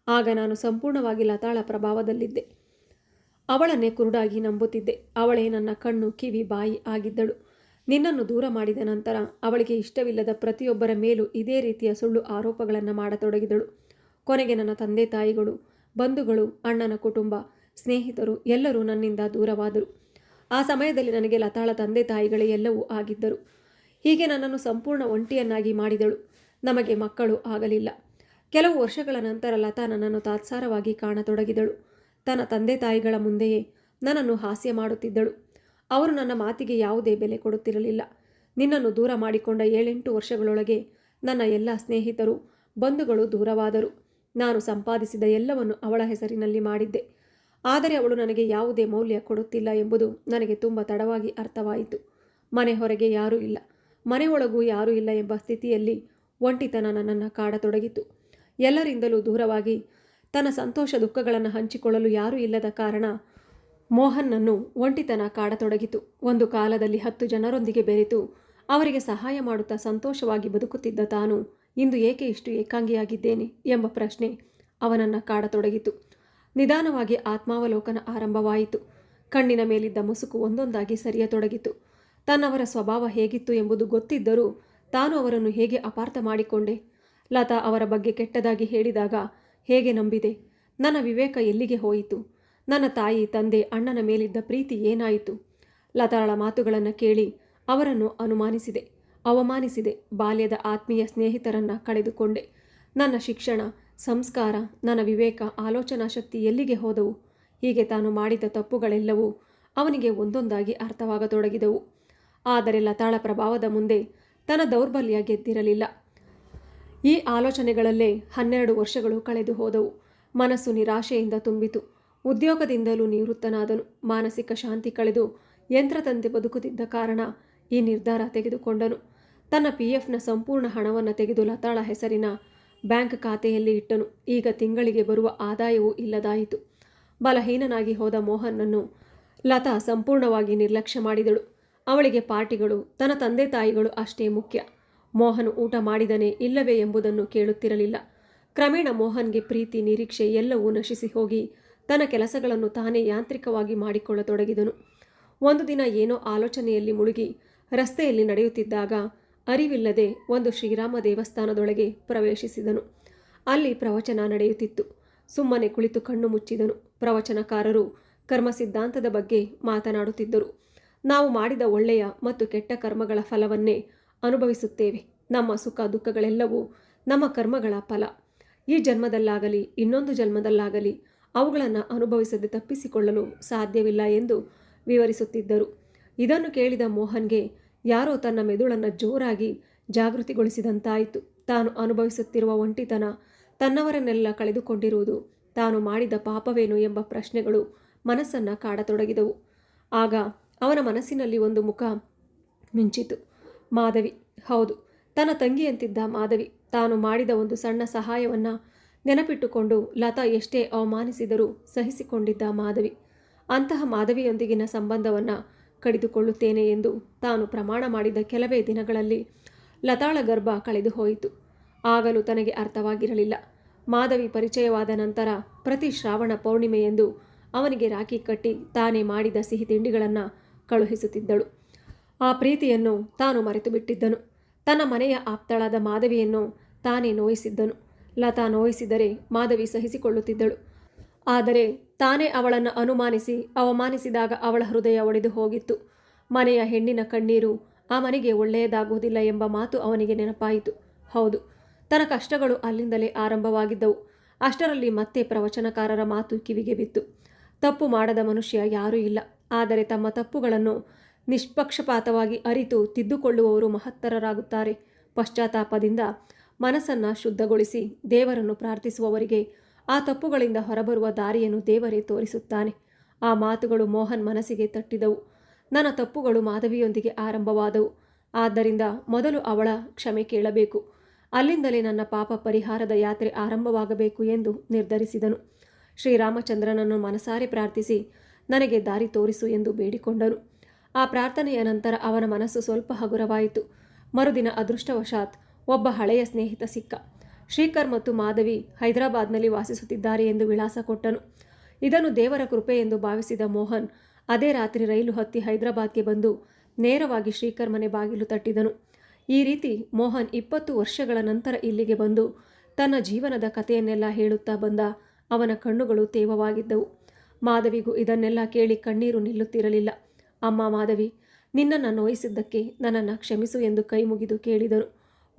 ಆಗ ನಾನು ಸಂಪೂರ್ಣವಾಗಿ ಲತಾಳ ಪ್ರಭಾವದಲ್ಲಿದ್ದೆ. ಅವಳನ್ನೇ ಕುರುಡಾಗಿ ನಂಬುತ್ತಿದ್ದೆ. ಅವಳೇ ನನ್ನ ಕಣ್ಣು, ಕಿವಿ, ಬಾಯಿ ಆಗಿದ್ದಳು. ನಿನ್ನನ್ನು ದೂರ ಮಾಡಿದ ನಂತರ ಅವಳಿಗೆ ಇಷ್ಟವಿಲ್ಲದ ಪ್ರತಿಯೊಬ್ಬರ ಮೇಲೂ ಇದೇ ರೀತಿಯ ಸುಳ್ಳು ಆರೋಪಗಳನ್ನು ಮಾಡತೊಡಗಿದಳು. ಕೊನೆಗೆ ನನ್ನ ತಂದೆ ತಾಯಿಗಳು, ಬಂಧುಗಳು, ಅಣ್ಣನ ಕುಟುಂಬ, ಸ್ನೇಹಿತರು ಎಲ್ಲರೂ ನನ್ನಿಂದ ದೂರವಾದರು. ಆ ಸಮಯದಲ್ಲಿ ನನಗೆ ಲತಾಳ ತಂದೆ ತಾಯಿಗಳೇ ಎಲ್ಲವೂ ಆಗಿದ್ದರು. ಹೀಗೆ ನನ್ನನ್ನು ಸಂಪೂರ್ಣ ಒಂಟಿಯನ್ನಾಗಿ ಮಾಡಿದಳು. ನಮಗೆ ಮಕ್ಕಳು ಆಗಲಿಲ್ಲ. ಕೆಲವು ವರ್ಷಗಳ ನಂತರ ಲತಾ ನನ್ನನ್ನು ತಾತ್ಸಾರವಾಗಿ ಕಾಣತೊಡಗಿದಳು. ತನ್ನ ತಂದೆ ತಾಯಿಗಳ ಮುಂದೆಯೇ ನನ್ನನ್ನು ಹಾಸ್ಯ ಮಾಡುತ್ತಿದ್ದಳು. ಅವರು ನನ್ನ ಮಾತಿಗೆ ಯಾವುದೇ ಬೆಲೆ ಕೊಡುತ್ತಿರಲಿಲ್ಲ. ನಿನ್ನನ್ನು ದೂರ ಮಾಡಿಕೊಂಡ 7-8 ವರ್ಷಗಳೊಳಗೆ ನನ್ನ ಎಲ್ಲ ಸ್ನೇಹಿತರು, ಬಂಧುಗಳು ದೂರವಾದರು. ನಾನು ಸಂಪಾದಿಸಿದ ಎಲ್ಲವನ್ನು ಅವಳ ಹೆಸರಿನಲ್ಲಿ ಮಾಡಿದ್ದೆ. ಆದರೆ ಅವಳು ನನಗೆ ಯಾವುದೇ ಮೌಲ್ಯ ಕೊಡುತ್ತಿಲ್ಲ ಎಂಬುದು ನನಗೆ ತುಂಬ ತಡವಾಗಿ ಅರ್ಥವಾಯಿತು. ಮನೆ ಹೊರಗೆ ಯಾರೂ ಇಲ್ಲ, ಮನೆಯೊಳಗೂ ಯಾರೂ ಇಲ್ಲ ಎಂಬ ಸ್ಥಿತಿಯಲ್ಲಿ ಒಂಟಿತನ ನನ್ನನ್ನು ಕಾಡತೊಡಗಿತು. ಎಲ್ಲರಿಂದಲೂ ದೂರವಾಗಿ ತನ್ನ ಸಂತೋಷ ದುಃಖಗಳನ್ನು ಹಂಚಿಕೊಳ್ಳಲು ಯಾರೂ ಇಲ್ಲದ ಕಾರಣ ಮೋಹನ್ನನ್ನು ಒಂಟಿತನ ಕಾಡತೊಡಗಿತು. ಒಂದು ಕಾಲದಲ್ಲಿ 10 ಜನರೊಂದಿಗೆ ಬೆರೆತು ಅವರಿಗೆ ಸಹಾಯ ಮಾಡುತ್ತಾ ಸಂತೋಷವಾಗಿ ಬದುಕುತ್ತಿದ್ದ ತಾನು ಇಂದು ಏಕೆ ಇಷ್ಟು ಏಕಾಂಗಿಯಾಗಿದ್ದೇನೆ ಎಂಬ ಪ್ರಶ್ನೆ ಅವನನ್ನು ಕಾಡತೊಡಗಿತು. ನಿಧಾನವಾಗಿ ಆತ್ಮಾವಲೋಕನ ಆರಂಭವಾಯಿತು. ಕಣ್ಣಿನ ಮೇಲಿದ್ದ ಮುಸುಕು ಒಂದೊಂದಾಗಿ ಸರಿಯತೊಡಗಿತು. ತನ್ನವರ ಸ್ವಭಾವ ಹೇಗಿತ್ತು ಎಂಬುದು ಗೊತ್ತಿದ್ದರೂ ತಾನು ಅವರನ್ನು ಹೇಗೆ ಅಪಾರ್ಥ ಮಾಡಿಕೊಂಡೆ? ಲತಾ ಅವರ ಬಗ್ಗೆ ಕೆಟ್ಟದಾಗಿ ಹೇಳಿದಾಗ ಹೇಗೆ ನಂಬಿದೆ? ನನ್ನ ವಿವೇಕ ಎಲ್ಲಿಗೆ ಹೋಯಿತು? ನನ್ನ ತಾಯಿ, ತಂದೆ, ಅಣ್ಣನ ಮೇಲಿದ್ದ ಪ್ರೀತಿ ಏನಾಯಿತು? ಲತಾಳ ಮಾತುಗಳನ್ನು ಕೇಳಿ ಅವರನ್ನು ಅನುಮಾನಿಸಿದೆ, ಅವಮಾನಿಸಿದೆ. ಬಾಲ್ಯದ ಆತ್ಮೀಯ ಸ್ನೇಹಿತರನ್ನು ಕಳೆದುಕೊಂಡೆ. ನನ್ನ ಶಿಕ್ಷಣ, ಸಂಸ್ಕಾರ, ನನ್ನ ವಿವೇಕ, ಆಲೋಚನಾ ಶಕ್ತಿ ಎಲ್ಲಿಗೆ ಹೋದವು? ಹೀಗೆ ತಾನು ಮಾಡಿದ ತಪ್ಪುಗಳೆಲ್ಲವೂ ಅವನಿಗೆ ಒಂದೊಂದಾಗಿ ಅರ್ಥವಾಗತೊಡಗಿದವು. ಆದರೆ ಲತಾಳ ಪ್ರಭಾವದ ಮುಂದೆ ತನ್ನ ದೌರ್ಬಲ್ಯ ಗೆದ್ದಿರಲಿಲ್ಲ. ಈ ಆಲೋಚನೆಗಳಲ್ಲೇ 12 ವರ್ಷಗಳು ಕಳೆದು ಹೋದವು. ಮನಸ್ಸು ನಿರಾಶೆಯಿಂದ ತುಂಬಿತು. ಉದ್ಯೋಗದಿಂದಲೂ ನಿವೃತ್ತನಾದನು. ಮಾನಸಿಕ ಶಾಂತಿ ಕಳೆದು ಯಂತ್ರದಂತೆ ಬದುಕುತ್ತಿದ್ದ ಕಾರಣ ಈ ನಿರ್ಧಾರ ತೆಗೆದುಕೊಂಡನು. ತನ್ನ PFನ ಸಂಪೂರ್ಣ ಹಣವನ್ನು ತೆಗೆದು ಲತಾಳ ಹೆಸರಿನ ಬ್ಯಾಂಕ್ ಖಾತೆಯಲ್ಲಿ ಇಟ್ಟನು. ಈಗ ತಿಂಗಳಿಗೆ ಬರುವ ಆದಾಯವೂ ಇಲ್ಲದಾಯಿತು. ಬಲಹೀನನಾಗಿ ಹೋದ ಮೋಹನ್ನನ್ನು ಲತಾ ಸಂಪೂರ್ಣವಾಗಿ ನಿರ್ಲಕ್ಷ್ಯ ಮಾಡಿದಳು. ಅವಳಿಗೆ ಪಾರ್ಟಿಗಳು, ತನ್ನ ತಂದೆ ತಾಯಿಗಳು ಅಷ್ಟೇ ಮುಖ್ಯ. ಮೋಹನ್ ಊಟ ಮಾಡಿದನೇ ಇಲ್ಲವೇ ಎಂಬುದನ್ನು ಕೇಳುತ್ತಿರಲಿಲ್ಲ. ಕ್ರಮೇಣ ಮೋಹನ್ಗೆ ಪ್ರೀತಿ, ನಿರೀಕ್ಷೆ ಎಲ್ಲವೂ ನಶಿಸಿ ಹೋಗಿ ತನ್ನ ಕೆಲಸಗಳನ್ನು ತಾನೇ ಯಾಂತ್ರಿಕವಾಗಿ ಮಾಡಿಕೊಳ್ಳತೊಡಗಿದನು. ಒಂದು ದಿನ ಏನೋ ಆಲೋಚನೆಯಲ್ಲಿ ಮುಳುಗಿ ರಸ್ತೆಯಲ್ಲಿ ನಡೆಯುತ್ತಿದ್ದಾಗ ಅರಿವಿಲ್ಲದೆ ಒಂದು ಶ್ರೀರಾಮ ದೇವಸ್ಥಾನದೊಳಗೆ ಪ್ರವೇಶಿಸಿದನು. ಅಲ್ಲಿ ಪ್ರವಚನ ನಡೆಯುತ್ತಿತ್ತು. ಸುಮ್ಮನೆ ಕುಳಿತು ಕಣ್ಣು ಮುಚ್ಚಿದನು. ಪ್ರವಚನಕಾರರು ಕರ್ಮ ಸಿದ್ಧಾಂತದ ಬಗ್ಗೆ ಮಾತನಾಡುತ್ತಿದ್ದರು. ನಾವು ಮಾಡಿದ ಒಳ್ಳೆಯ ಮತ್ತು ಕೆಟ್ಟ ಕರ್ಮಗಳ ಫಲವನ್ನೇ ಅನುಭವಿಸುತ್ತೇವೆ. ನಮ್ಮ ಸುಖ ದುಃಖಗಳೆಲ್ಲವೂ ನಮ್ಮ ಕರ್ಮಗಳ ಫಲ. ಈ ಜನ್ಮದಲ್ಲಾಗಲಿ ಇನ್ನೊಂದು ಜನ್ಮದಲ್ಲಾಗಲಿ ಅವುಗಳನ್ನು ಅನುಭವಿಸದೆ ತಪ್ಪಿಸಿಕೊಳ್ಳಲು ಸಾಧ್ಯವಿಲ್ಲ ಎಂದು ವಿವರಿಸುತ್ತಿದ್ದರು. ಇದನ್ನು ಕೇಳಿದ ಮೋಹನ್ಗೆ ಯಾರೋ ತನ್ನ ಮೆದುಳನ್ನು ಜೋರಾಗಿ ಜಾಗೃತಿಗೊಳಿಸಿದಂತಾಯಿತು. ತಾನು ಅನುಭವಿಸುತ್ತಿರುವ ಒಂಟಿತನ, ತನ್ನವರನ್ನೆಲ್ಲ ಕಳೆದುಕೊಂಡಿರುವುದು, ತಾನು ಮಾಡಿದ ಪಾಪವೇನು ಎಂಬ ಪ್ರಶ್ನೆಗಳು ಮನಸ್ಸನ್ನು ಕಾಡತೊಡಗಿದವು. ಆಗ ಅವನ ಮನಸ್ಸಿನಲ್ಲಿ ಒಂದು ಮುಖ ಮಿಂಚಿತು. ಮಾಧವಿ. ಹೌದು, ತನ್ನ ತಂಗಿಯಂತಿದ್ದ ಮಾಧವಿ. ತಾನು ಮಾಡಿದ ಒಂದು ಸಣ್ಣ ಸಹಾಯವನ್ನು ನೆನಪಿಟ್ಟುಕೊಂಡು ಲತಾ ಎಷ್ಟೇ ಅವಮಾನಿಸಿದರೂ ಸಹಿಸಿಕೊಂಡಿದ್ದ ಮಾಧವಿ. ಅಂತಹ ಮಾಧವಿಯೊಂದಿಗಿನ ಸಂಬಂಧವನ್ನು ಕಡಿದುಕೊಳ್ಳುತ್ತೇನೆ ಎಂದು ತಾನು ಪ್ರಮಾಣ ಮಾಡಿದ ಕೆಲವೇ ದಿನಗಳಲ್ಲಿ ಲತಾಳ ಗರ್ಭ ಕಳೆದು ಹೋಯಿತು. ಆಗಲೂ ತನಗೆ ಅರ್ಥವಾಗಿರಲಿಲ್ಲ. ಮಾಧವಿ ಪರಿಚಯವಾದ ನಂತರ ಪ್ರತಿ ಶ್ರಾವಣ ಪೌರ್ಣಿಮೆಯೆಂದು ಅವನಿಗೆ ರಾಖಿ ಕಟ್ಟಿ ತಾನೇ ಮಾಡಿದ ಸಿಹಿ ತಿಂಡಿಗಳನ್ನು ಕಳುಹಿಸುತ್ತಿದ್ದಳು. ಆ ಪ್ರೀತಿಯನ್ನು ತಾನು ಮರೆತು ಬಿಟ್ಟಿದ್ದನು. ತನ್ನ ಮನೆಯ ಆಪ್ತಳಾದ ಮಾಧವಿಯನ್ನು ತಾನೇ ನೋಯಿಸಿದ್ದನು. ಲತಾ ನೋಯಿಸಿದರೆ ಮಾಧವಿ ಸಹಿಸಿಕೊಳ್ಳುತ್ತಿದ್ದಳು. ಆದರೆ ತಾನೇ ಅವಳನ್ನು ಅನುಮಾನಿಸಿ ಅವಮಾನಿಸಿದಾಗ ಅವಳ ಹೃದಯ ಒಡೆದು ಹೋಗಿತ್ತು. ಮನೆಯ ಹೆಣ್ಣಿನ ಕಣ್ಣೀರು ಆ ಮನೆಗೆ ಒಳ್ಳೆಯದಾಗುವುದಿಲ್ಲ ಎಂಬ ಮಾತು ಅವನಿಗೆ ನೆನಪಾಯಿತು. ಹೌದು, ತನ್ನ ಕಷ್ಟಗಳು ಅಲ್ಲಿಂದಲೇ ಆರಂಭವಾಗಿದ್ದವು. ಅಷ್ಟರಲ್ಲಿ ಮತ್ತೆ ಪ್ರವಚನಕಾರರ ಮಾತು ಕಿವಿಗೆ ಬಿತ್ತು. ತಪ್ಪು ಮಾಡದ ಮನುಷ್ಯ ಯಾರೂ ಇಲ್ಲ, ಆದರೆ ತಮ್ಮ ತಪ್ಪುಗಳನ್ನು ನಿಷ್ಪಕ್ಷಪಾತವಾಗಿ ಅರಿತು ತಿದ್ದುಕೊಳ್ಳುವವರು ಮಹತ್ತರರಾಗುತ್ತಾರೆ. ಪಶ್ಚಾತ್ತಾಪದಿಂದ ಮನಸ್ಸನ್ನು ಶುದ್ಧಗೊಳಿಸಿ ದೇವರನ್ನು ಪ್ರಾರ್ಥಿಸುವವರಿಗೆ ಆ ತಪ್ಪುಗಳಿಂದ ಹೊರಬರುವ ದಾರಿಯನ್ನು ದೇವರೇ ತೋರಿಸುತ್ತಾನೆ. ಆ ಮಾತುಗಳು ಮೋಹನ್ ಮನಸ್ಸಿಗೆ ತಟ್ಟಿದವು. ನನ್ನ ತಪ್ಪುಗಳು ಮಾಧವಿಯೊಂದಿಗೆ ಆರಂಭವಾದವು. ಆದ್ದರಿಂದ ಮೊದಲು ಅವಳ ಕ್ಷಮೆ ಕೇಳಬೇಕು. ಅಲ್ಲಿಂದಲೇ ನನ್ನ ಪಾಪ ಪರಿಹಾರದ ಯಾತ್ರೆ ಆರಂಭವಾಗಬೇಕು ಎಂದು ನಿರ್ಧರಿಸಿದನು. ಶ್ರೀರಾಮಚಂದ್ರನನ್ನು ಮನಸಾರೆ ಪ್ರಾರ್ಥಿಸಿ ನನಗೆ ದಾರಿ ತೋರಿಸು ಎಂದು ಬೇಡಿಕೊಂಡನು. ಆ ಪ್ರಾರ್ಥನೆಯ ನಂತರ ಅವನ ಮನಸ್ಸು ಸ್ವಲ್ಪ ಹಗುರವಾಯಿತು. ಮರುದಿನ ಅದೃಷ್ಟವಶಾತ್ ಒಬ್ಬ ಹಳೆಯ ಸ್ನೇಹಿತ ಸಿಕ್ಕ. ಶ್ರೀಕರ್ ಮತ್ತು ಮಾಧವಿ ಹೈದರಾಬಾದ್ನಲ್ಲಿ ವಾಸಿಸುತ್ತಿದ್ದಾರೆ ಎಂದು ವಿಳಾಸ ಕೊಟ್ಟನು. ಇದನ್ನು ದೇವರ ಕೃಪೆ ಎಂದು ಭಾವಿಸಿದ ಮೋಹನ್ ಅದೇ ರಾತ್ರಿ ರೈಲು ಹತ್ತಿ ಹೈದರಾಬಾದ್ಗೆ ಬಂದು ನೇರವಾಗಿ ಶ್ರೀಕರ್ ಮನೆ ಬಾಗಿಲು ತಟ್ಟಿದನು. ಈ ರೀತಿ ಮೋಹನ್ 20 ವರ್ಷಗಳ ನಂತರ ಇಲ್ಲಿಗೆ ಬಂದು ತನ್ನ ಜೀವನದ ಕಥೆಯನ್ನೆಲ್ಲ ಹೇಳುತ್ತಾ ಬಂದ. ಅವನ ಕಣ್ಣುಗಳು ತೇವವಾಗಿದ್ದವು. ಮಾಧವಿಗೂ ಇದನ್ನೆಲ್ಲ ಕೇಳಿ ಕಣ್ಣೀರು ನಿಲ್ಲುತ್ತಿರಲಿಲ್ಲ. ಅಮ್ಮ ಮಾಧವಿ, ನಿನ್ನನ್ನು ನೋಯಿಸಿದ್ದಕ್ಕೆ ನನ್ನನ್ನು ಕ್ಷಮಿಸು ಎಂದು ಕೈ ಮುಗಿದು ಕೇಳಿದನು.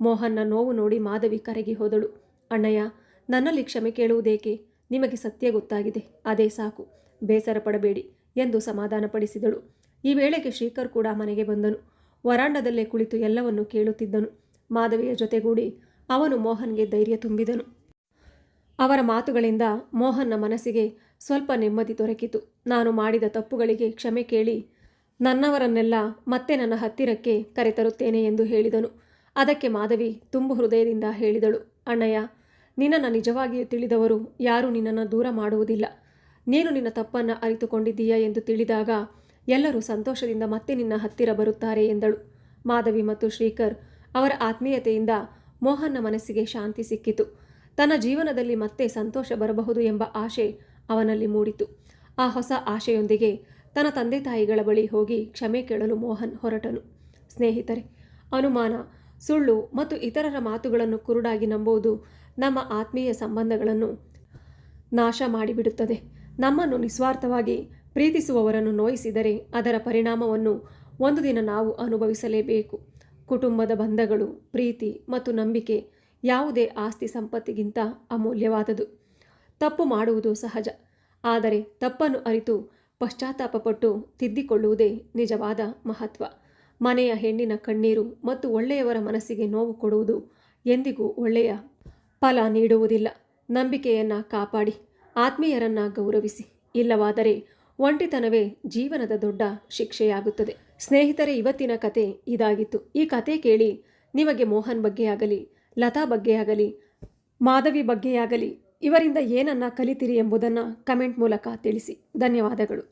ಮೋಹನ್ನ ನೋವು ನೋಡಿ ಮಾಧವಿ ಕರಗಿ ಹೋದಳು. ಅಣ್ಣಯ್ಯ, ನನ್ನಲ್ಲಿ ಕ್ಷಮೆ ಕೇಳುವುದೇಕೆ? ನಿಮಗೆ ಸತ್ಯ ಗೊತ್ತಾಗಿದೆ, ಅದೇ ಸಾಕು, ಬೇಸರ ಪಡಬೇಡಿ ಎಂದು ಸಮಾಧಾನಪಡಿಸಿದಳು. ಈ ವೇಳೆಗೆ ಶ್ರೀಕರ್ ಕೂಡ ಮನೆಗೆ ಬಂದನು. ವರಾಂಡದಲ್ಲೇ ಕುಳಿತು ಎಲ್ಲವನ್ನು ಕೇಳುತ್ತಿದ್ದನು. ಮಾಧವಿಯ ಜೊತೆಗೂಡಿ ಅವನು ಮೋಹನ್ಗೆ ಧೈರ್ಯ ತುಂಬಿದನು. ಅವರ ಮಾತುಗಳಿಂದ ಮೋಹನ್ನ ಮನಸ್ಸಿಗೆ ಸ್ವಲ್ಪ ನೆಮ್ಮದಿ ದೊರಕಿತು. ನಾನು ಮಾಡಿದ ತಪ್ಪುಗಳಿಗೆ ಕ್ಷಮೆ ಕೇಳಿ ನನ್ನವರನ್ನೆಲ್ಲ ಮತ್ತೆ ನನ್ನ ಹತ್ತಿರಕ್ಕೆ ಕರೆತರುತ್ತೇನೆ ಎಂದು ಹೇಳಿದನು. ಅದಕ್ಕೆ ಮಾಧವಿ ತುಂಬು ಹೃದಯದಿಂದ ಹೇಳಿದಳು, ಅಣ್ಣಯ್ಯ, ನಿನ್ನನ್ನು ನಿಜವಾಗಿಯೂ ತಿಳಿದವರು ಯಾರೂ ನಿನ್ನನ್ನು ದೂರ ಮಾಡುವುದಿಲ್ಲ. ನೀನು ನಿನ್ನ ತಪ್ಪನ್ನು ಅರಿತುಕೊಂಡಿದ್ದೀಯಾ ಎಂದು ತಿಳಿದಾಗ ಎಲ್ಲರೂ ಸಂತೋಷದಿಂದ ಮತ್ತೆ ನಿನ್ನ ಹತ್ತಿರ ಬರುತ್ತಾರೆ ಎಂದಳು. ಮಾಧವಿ ಮತ್ತು ಶ್ರೀಕರ್ ಅವರ ಆತ್ಮೀಯತೆಯಿಂದ ಮೋಹನ್ನ ಮನಸ್ಸಿಗೆ ಶಾಂತಿ ಸಿಕ್ಕಿತು. ತನ್ನ ಜೀವನದಲ್ಲಿ ಮತ್ತೆ ಸಂತೋಷ ಬರಬಹುದು ಎಂಬ ಆಶೆ ಅವನಲ್ಲಿ ಮೂಡಿತು. ಆ ಹೊಸ ಆಶೆಯೊಂದಿಗೆ ತನ್ನ ತಂದೆ ತಾಯಿಗಳ ಬಳಿ ಹೋಗಿ ಕ್ಷಮೆ ಕೇಳಲು ಮೋಹನ್ ಹೊರಟನು. ಸ್ನೇಹಿತರೆ, ಅನುಮಾನ, ಸುಳ್ಳು ಮತ್ತು ಇತರರ ಮಾತುಗಳನ್ನು ಕುರುಡಾಗಿ ನಂಬುವುದು ನಮ್ಮ ಆತ್ಮೀಯ ಸಂಬಂಧಗಳನ್ನು ನಾಶ ಮಾಡಿಬಿಡುತ್ತದೆ. ನಮ್ಮನ್ನು ನಿಸ್ವಾರ್ಥವಾಗಿ ಪ್ರೀತಿಸುವವರನ್ನು ನೋಯಿಸಿದರೆ ಅದರ ಪರಿಣಾಮವನ್ನು ಒಂದು ದಿನ ನಾವು ಅನುಭವಿಸಲೇಬೇಕು. ಕುಟುಂಬದ ಬಂಧಗಳು, ಪ್ರೀತಿ ಮತ್ತು ನಂಬಿಕೆ ಯಾವುದೇ ಆಸ್ತಿ ಸಂಪತ್ತಿಗಿಂತ ಅಮೂಲ್ಯವಾದುದು. ತಪ್ಪು ಮಾಡುವುದು ಸಹಜ, ಆದರೆ ತಪ್ಪನ್ನು ಅರಿತು ಪಶ್ಚಾತ್ತಾಪಪಟ್ಟು ತಿದ್ದಿಕೊಳ್ಳುವುದೇ ನಿಜವಾದ ಮಹತ್ವ. ಮನೆಯ ಹೆಣ್ಣಿನ ಕಣ್ಣೀರು ಮತ್ತು ಒಳ್ಳೆಯವರ ಮನಸ್ಸಿಗೆ ನೋವು ಕೊಡುವುದು ಎಂದಿಗೂ ಒಳ್ಳೆಯ ಫಲ ನೀಡುವುದಿಲ್ಲ. ನಂಬಿಕೆಯನ್ನು ಕಾಪಾಡಿ, ಆತ್ಮೀಯರನ್ನು ಗೌರವಿಸಿ. ಇಲ್ಲವಾದರೆ ಒಂಟಿತನವೇ ಜೀವನದ ದೊಡ್ಡ ಶಿಕ್ಷೆಯಾಗುತ್ತದೆ. ಸ್ನೇಹಿತರೆ, ಇವತ್ತಿನ ಕತೆ ಇದಾಗಿತ್ತು. ಈ ಕತೆ ಕೇಳಿ ನಿಮಗೆ ಮೋಹನ್ ಬಗ್ಗೆಯಾಗಲಿ, ಲತಾ ಬಗ್ಗೆಯಾಗಲಿ, ಮಾಧವಿ ಬಗ್ಗೆಯಾಗಲಿ ಇವರಿಂದ ಏನನ್ನ ಕಲಿತಿರಿ ಎಂಬುದನ್ನು ಕಮೆಂಟ್ ಮೂಲಕ ತಿಳಿಸಿ. ಧನ್ಯವಾದಗಳು.